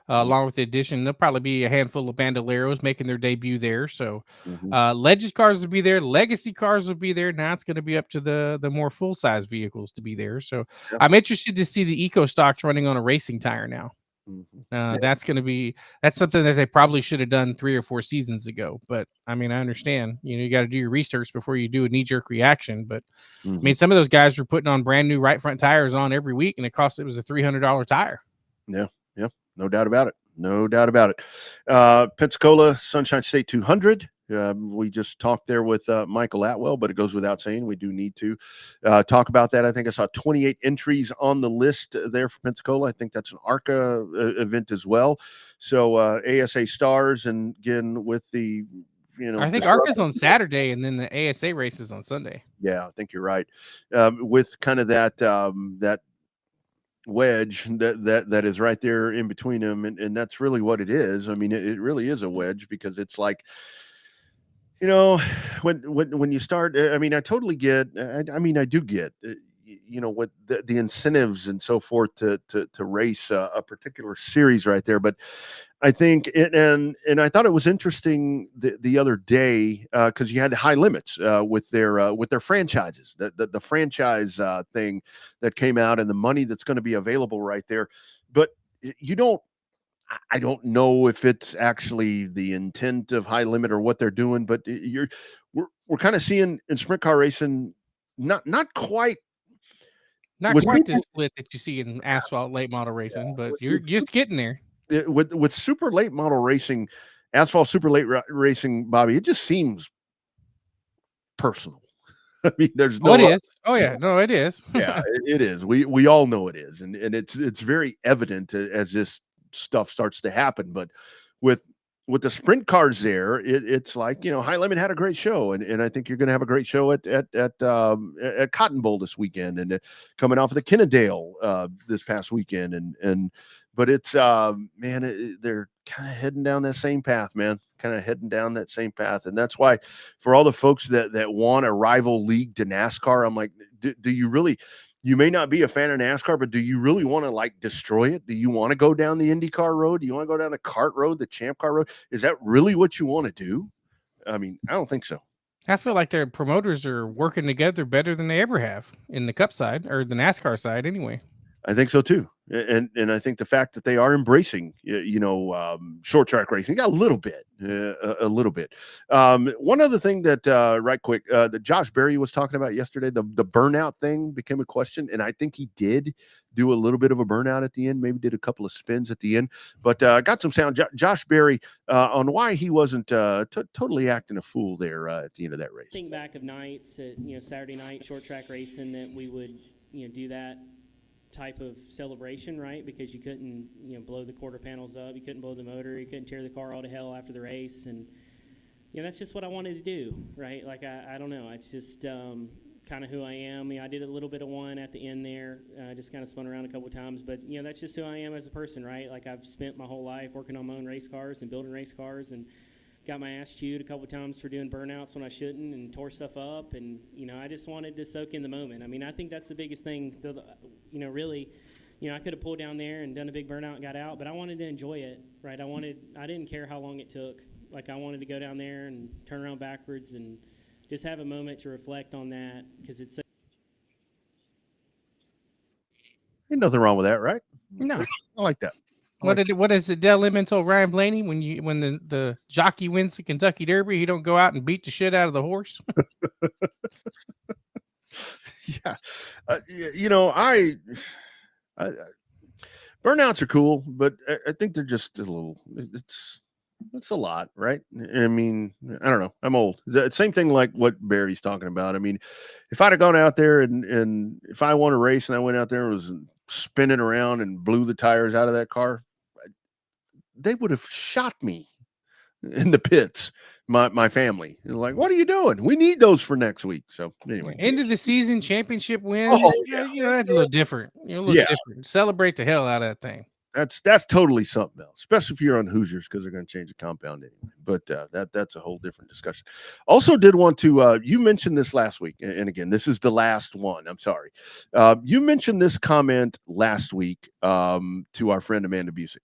Along with the addition, there'll probably be a handful of Bandoleros making their debut there. So Legends cars will be there. Legacy cars will be there. Now it's going to be up to the more full-size vehicles to be there. So I'm interested to see the Eco Stocks running on a racing tire now. That's something that they probably should have done 3 or 4 seasons ago. But I mean, I understand, you got to do your research before you do a knee-jerk reaction. But I mean, some of those guys were putting on brand new right front tires on every week, and it was a $300 tire. Yeah. No doubt about it. Pensacola Sunshine State 200. We just talked there with Michael Atwell, but it goes without saying we do need to talk about that. I think I saw 28 entries on the list there for Pensacola. I think that's an ARCA event as well. So ASA Stars, and again with the I think ARCA's on Saturday, and then the ASA race is on Sunday. Yeah, I think you're right. With kind of that wedge that is right there in between them, and that's really what it is. I mean, it really is a wedge, because it's like, when you start, I mean, I totally get, I do get, what the incentives and so forth to race a particular series right there. But I think and I thought it was interesting the other day, because you had the high limits with their franchises, the franchise thing that came out, and the money that's going to be available right there. But I don't know if it's actually the intent of high limit or what they're doing, but we're kind of seeing in sprint car racing not quite the split that you see in asphalt late model racing, but you're just getting there. With super late model racing, asphalt super late racing, Bobby, it just seems personal. I mean, there's no. It is. Oh yeah, no, it is. Yeah, it is. We all know it is, and it's very evident as this stuff starts to happen. But with the sprint cars there, it's like, high limit had a great show, and I think you're going to have a great show at Cotton Bowl this weekend, and coming off of the Kennedale this past weekend, but it's they're kind of heading down that same path, man. And that's why, for all the folks that want a rival league to NASCAR, I'm like, do you really? You may not be a fan of NASCAR, but do you really want to destroy it? Do you want to go down the IndyCar road? Do you want to go down the kart road, the Champ Car road? Is that really what you want to do? I mean, I don't think so. I feel like their promoters are working together better than they ever have in the Cup side, or the NASCAR side anyway. I think so too. And I think the fact that they are embracing, short track racing, got a little bit. One other thing that, right quick, that Josh Berry was talking about yesterday, the burnout thing became a question, and I think he did do a little bit of a burnout at the end, maybe did a couple of spins at the end, but got some sound. Josh Berry on why he wasn't totally acting a fool there at the end of that race. Think back of nights, Saturday night short track racing, that we would do that type of celebration, right? Because you couldn't blow the quarter panels up, you couldn't blow the motor, you couldn't tear the car all to hell after the race, and that's just what I wanted to do, right? Like I don't know, it's just kind of who I am. I did a little bit of one at the end there, just kind of spun around a couple of times, but that's just who I am as a person, right? Like I've spent my whole life working on my own race cars and building race cars, and got my ass chewed a couple of times for doing burnouts when I shouldn't, and tore stuff up, and I just wanted to soak in the moment. I mean, I think that's the biggest thing. Really, I could have pulled down there and done a big burnout and got out, but I wanted to enjoy it, right? I didn't care how long it took. Like I wanted to go down there and turn around backwards and just have a moment to reflect on that, because it's. Ain't nothing wrong with that, right? No, I like that. What is it Dell Lemon told Ryan Blaney when the jockey wins the Kentucky Derby, he don't go out and beat the shit out of the horse? Yeah. Burnouts are cool, but I think they're just a little, it's a lot, right? I mean, I don't know. I'm old. The same thing like what Barry's talking about. I mean, if I'd have gone out there and if I won a race and I went out there and was spinning around and blew the tires out of that car, they would have shot me in the pits. My family, like, what are you doing? We need those for next week. So anyway, End of the season championship win. Oh, That's a little different. Different. Celebrate the hell out of that thing. That's totally something else, especially if you're on Hoosiers, because they're going to change the compound anyway. But that's a whole different discussion. Also, did want to you mentioned this last week, and again, this is the last one. I'm sorry. You mentioned this comment last week to our friend Amanda Busick.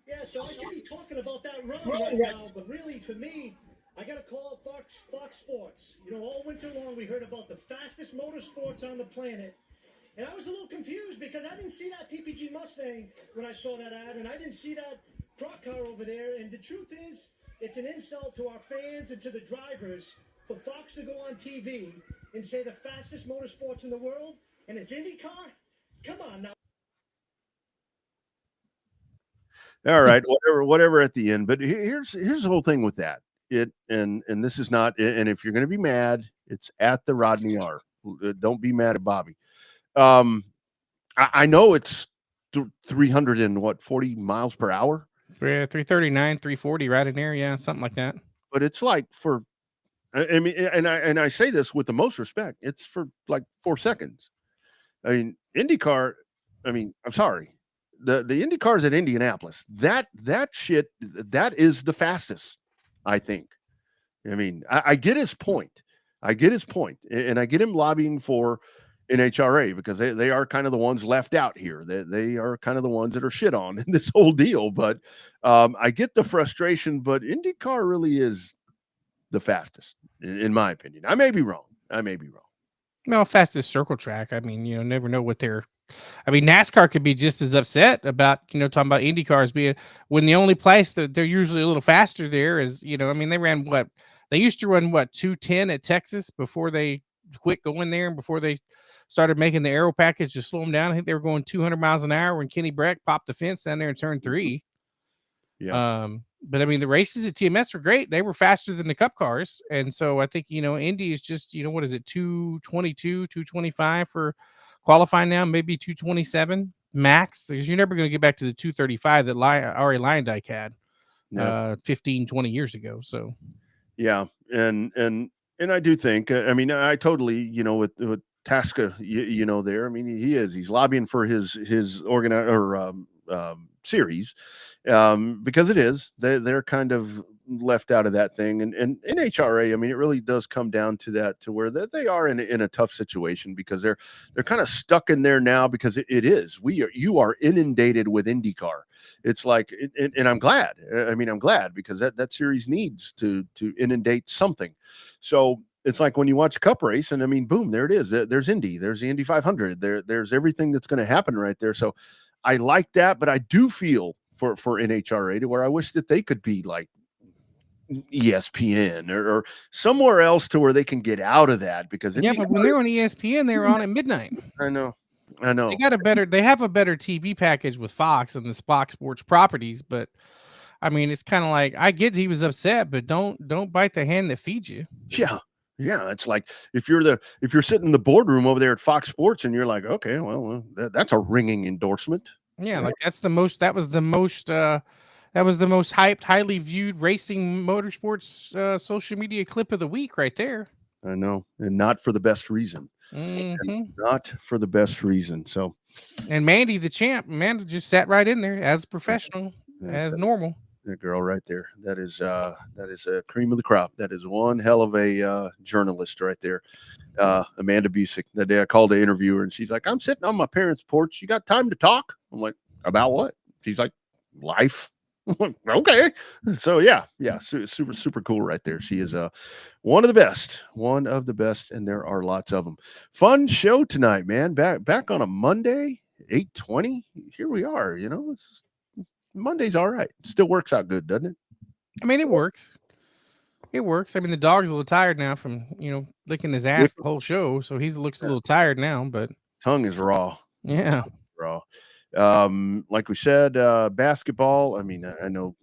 Yeah, so I should be talking about that run right now, but really, for me, I got to call Fox Sports. All winter long, we heard about the fastest motorsports on the planet. And I was a little confused because I didn't see that PPG Mustang when I saw that ad, and I didn't see that Proc car over there. And the truth is, it's an insult to our fans and to the drivers for Fox to go on TV and say the fastest motorsports in the world, and it's IndyCar? Come on now. All right, whatever at the end. But here's the whole thing with that. And this is not. And if you're going to be mad, it's at the Rodney R. Don't be mad at Bobby. I know it's 340 miles per hour. Yeah, 339, 340, right in there. Yeah, something like that. But it's like I mean, and I say this with the most respect. It's for like 4 seconds. I mean, IndyCar. I mean, I'm sorry. The Indy cars at Indianapolis, that shit, that is the fastest, I think. I mean, I get his point. And I get him lobbying for NHRA because they are kind of the ones left out here. They are kind of the ones that are shit on in this whole deal. But I get the frustration, but IndyCar really is the fastest, in my opinion. I may be wrong. No, fastest circle track. I mean, never know what they're. I mean, NASCAR could be just as upset about, talking about Indy cars being when the only place that they're usually a little faster there is, I mean, they used to run 210 at Texas before they quit going there and before they started making the aero package to slow them down. I think they were going 200 miles an hour when Kenny Breck popped the fence down there in turn 3. Yeah. But I mean, the races at TMS were great. They were faster than the Cup cars. And so I think, Indy is just, what is it? 222, 225 for qualifying now, maybe 227 max, because you're never going to get back to the 235 that Ari Leyendijk had 15, 20 years ago. So, yeah. And I do think, I mean, I totally, with Tasca, there, I mean, he's lobbying for his series, because it is, they're kind of left out of that thing. And NHRA, I mean, it really does come down to that, to where they are in a tough situation, because they're kind of stuck in there now, because it is, you are inundated with IndyCar. It's like, and I'm glad. I mean, I'm glad, because that series needs to inundate something. So it's like when you watch a Cup race, and I mean, boom, there it is. There's Indy, there's the Indy 500, there's everything that's going to happen right there. So I like that, but I do feel for NHRA to where I wish that they could be like ESPN or somewhere else to where they can get out of that, because Yeah, but when they're on ESPN, they're on at midnight. I know. They have a better TV package with Fox and the Fox Sports properties, but I mean, it's kind of like, I get he was upset, but don't bite the hand that feeds you. Yeah. It's like if you're sitting in the boardroom over there at Fox Sports and you're like, okay, well, that's a ringing endorsement. Yeah, like that was the most hyped, highly viewed racing motorsports social media clip of the week right there. I know, and not for the best reason. Not for the best reason. So, and Mandy, the champ, Amanda just sat right in there as professional, as normal. That girl right there. That is a cream of the crop. That is one hell of a journalist right there. Amanda Busick. That day I called to interview her, and she's like, "I'm sitting on my parents' porch. You got time to talk?" I'm like, "About what?" She's like, "Life." Okay. So yeah, super cool right there. She is one of the best, and there are lots of them. Fun show tonight, man. Back on a Monday, 8:20. Here we are. Monday's all right. Still works out good, doesn't it? I mean, it works. I mean, the dog's a little tired now from licking his ass the whole show, so he looks a little tired now. But tongue is raw. Yeah, raw. Like we said, basketball. I mean, I know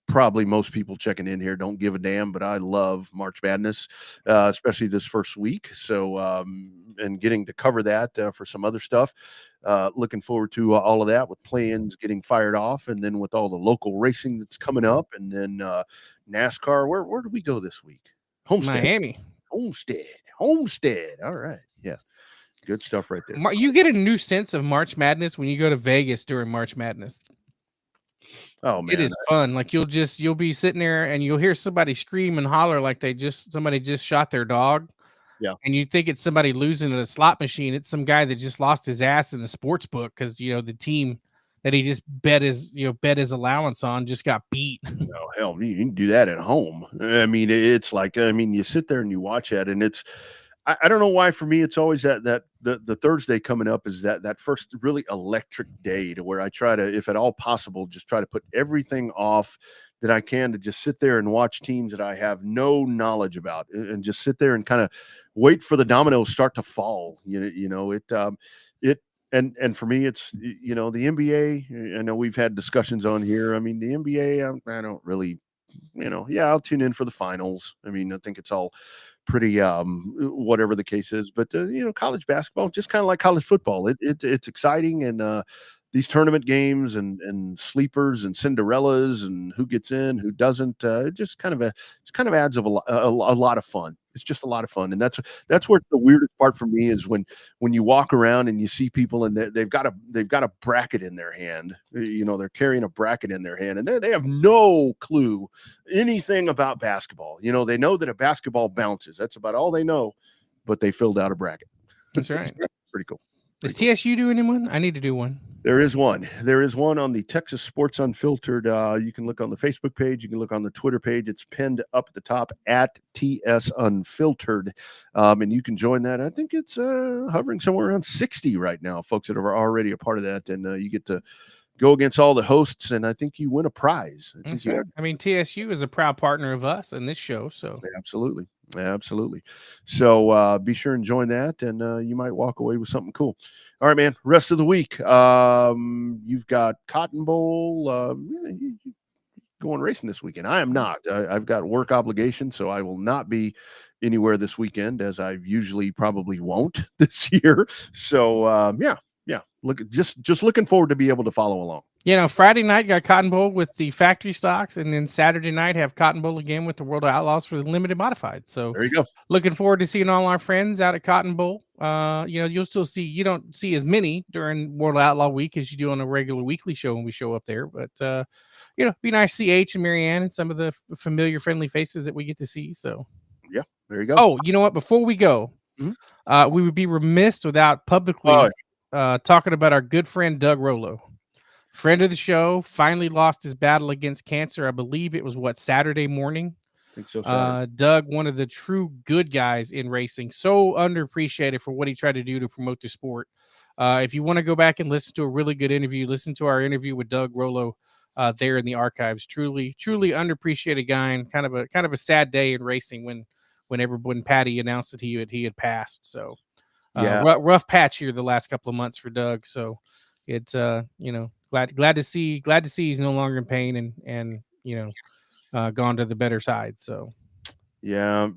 probably most people checking in here don't give a damn, but I love March Madness, especially this first week. So, and getting to cover that for some other stuff. Looking forward to all of that with plans getting fired off, and then with all the local racing that's coming up, and then NASCAR. Where do we go this week? Homestead, Miami. Homestead. All right, yeah. Good stuff right there. You get a new sense of March Madness when you go to Vegas during March Madness. Oh man, it is fun. Like you'll be sitting there and you'll hear somebody scream and holler like somebody just shot their dog. Yeah, and you think it's somebody losing at a slot machine. It's some guy that just lost his ass in the sports book because the team that he just bet his allowance on just got beat. Oh hell, you can do that at home. I mean, it's like you sit there and you watch that, and it's. I don't know why for me it's always the Thursday coming up is that first really electric day to where I try to, if at all possible, just try to put everything off that I can to just sit there and watch teams that I have no knowledge about and just sit there and kind of wait for the dominoes start to fall. And for me it's the NBA. I know we've had discussions on here. I mean the NBA I don't really I'll tune in for the finals. I mean I think it's all pretty whatever the case is, but college basketball just kind of like college football. It's exciting, and these tournament games and sleepers and Cinderellas and who gets in, who doesn't, it just kind of adds a lot of fun. It's just a lot of fun, and that's where the weirdest part for me is when you walk around and you see people and they've got a bracket in their hand. They're carrying a bracket in their hand, and they have no clue anything about basketball. They know that a basketball bounces. That's about all they know, but they filled out a bracket. That's right. Pretty cool. Does TSU do anyone? I need to do one. There is one. There is one on the Texas Sports Unfiltered. You can look on the Facebook page. You can look on the Twitter page. It's pinned up at the top at TS Unfiltered. And you can join that. I think it's hovering somewhere around 60 right now, folks that are already a part of that. And you get to go against all the hosts, and I think you win a prize. That's right. I mean, TSU is a proud partner of us in this show. So absolutely. So be sure and join that, and you might walk away with something cool. All right, man. Rest of the week, you've got Cotton Bowl. Going racing this weekend. I am not. I've got work obligations, so I will not be anywhere this weekend, as I usually probably won't this year. So yeah. Just looking forward to be able to follow along. Friday night got Cotton Bowl with the factory stocks, and then Saturday night have Cotton Bowl again with the World of Outlaws for the limited modified. So there you go. Looking forward to seeing all our friends out at Cotton Bowl. You'll still see, you don't see as many during World of Outlaw week as you do on a regular weekly show when we show up there. But be nice to see H and Marianne and some of the familiar, friendly faces that we get to see. So yeah, there you go. Oh, you know what? Before we go, we would be remiss without publicly talking about our good friend Doug Rollo. Friend of the show, finally lost his battle against cancer. I believe it was Saturday morning. I think so. Doug, one of the true good guys in racing, so underappreciated for what he tried to do to promote the sport. If you want to go back and listen to a really good interview, listen to our interview with Doug Rollo there in the archives. Truly underappreciated guy, and kind of a sad day in racing when Patty announced that he had passed. So rough patch here the last couple of months for Doug. So it's glad to see he's no longer in pain and gone to the better side. So yeah,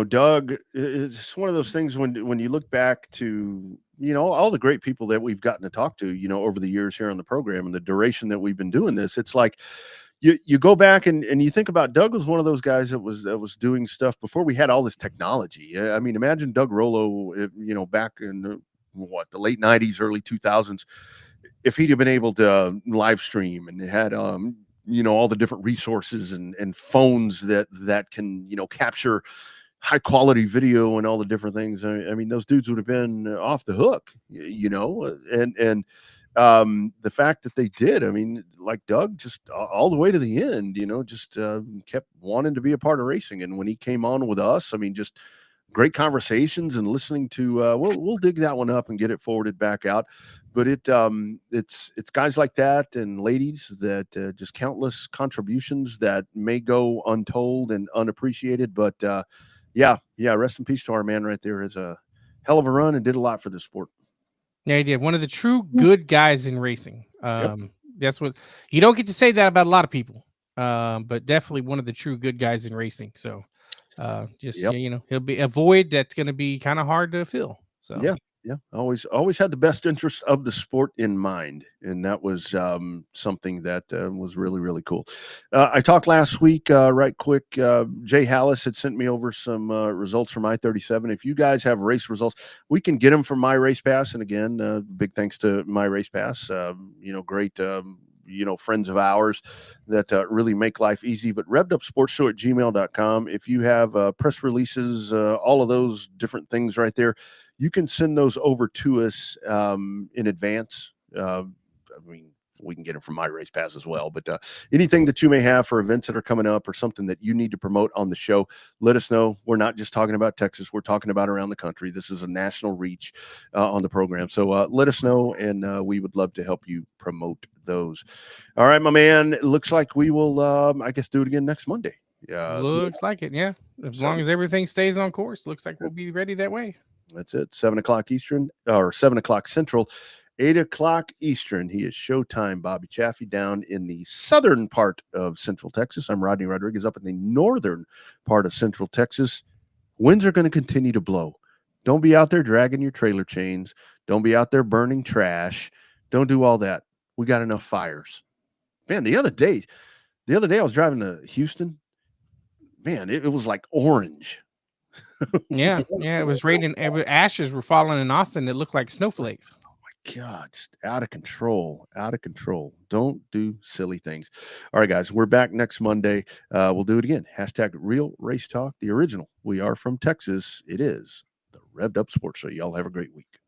Doug, it's one of those things when you look back to all the great people that we've gotten to talk to over the years here on the program and the duration that we've been doing this. It's like you go back and you think about Doug was one of those guys that was doing stuff before we had all this technology. I mean, imagine Doug Rollo, back in the late 90s, early 2000s, if he'd have been able to live stream and had all the different resources and phones that can capture high quality video and all the different things. I mean, those dudes would have been off the hook, and the fact that they did, I mean, like Doug, just all the way to the end, just kept wanting to be a part of racing. And when he came on with us, I mean, just great conversations and listening to, we'll dig that one up and get it forwarded back out. But it's guys like that and ladies that just countless contributions that may go untold and unappreciated. But yeah, rest in peace to our man right there. Is a hell of a run and did a lot for the sport. Yeah, he did. One of the true good guys in racing. That's what you don't get to say that about a lot of people. But definitely one of the true good guys in racing. So he'll be a void that's going to be kind of hard to fill. So yeah, always had the best interests of the sport in mind, and that was something that was really, really cool. I talked last week, right quick. Jay Hallis had sent me over some results from I-37. If you guys have race results, we can get them from My Race Pass. And again, big thanks to My Race Pass. Great. Friends of ours that really make life easy. But revvedupsportsshow@gmail.com. If you have press releases, all of those different things right there, you can send those over to us in advance. I mean, we can get them from My Race Pass as well. But anything that you may have for events that are coming up or something that you need to promote on the show, let us know. We're not just talking about Texas. We're talking about around the country. This is a national reach on the program. So let us know, and we would love to help you promote those. All right, my man. It looks like we will, I guess, do it again next Monday. Looks like it, yeah. As long as everything stays on course, looks like we'll be ready that way. That's it. 7 o'clock Eastern, or 7 o'clock Central, 8 o'clock Eastern. He is Showtime Bobby Chaffee down in the southern part of Central Texas. I'm Rodney Rodriguez up in the northern part of Central Texas. Winds are going to continue to blow. Don't be out there dragging your trailer chains. Don't be out there burning trash. Don't do all that. We got enough fires. Man, the other day I was driving to Houston. Man, it was like orange. Yeah, it was raining. Ashes were falling in Austin. It looked like snowflakes. Oh my God, just out of control. Don't do silly things. All right, guys, we're back next Monday. We'll do it again. #Real Race Talk, the original. We are from Texas. It is the Revved Up Sports Show. Y'all have a great week.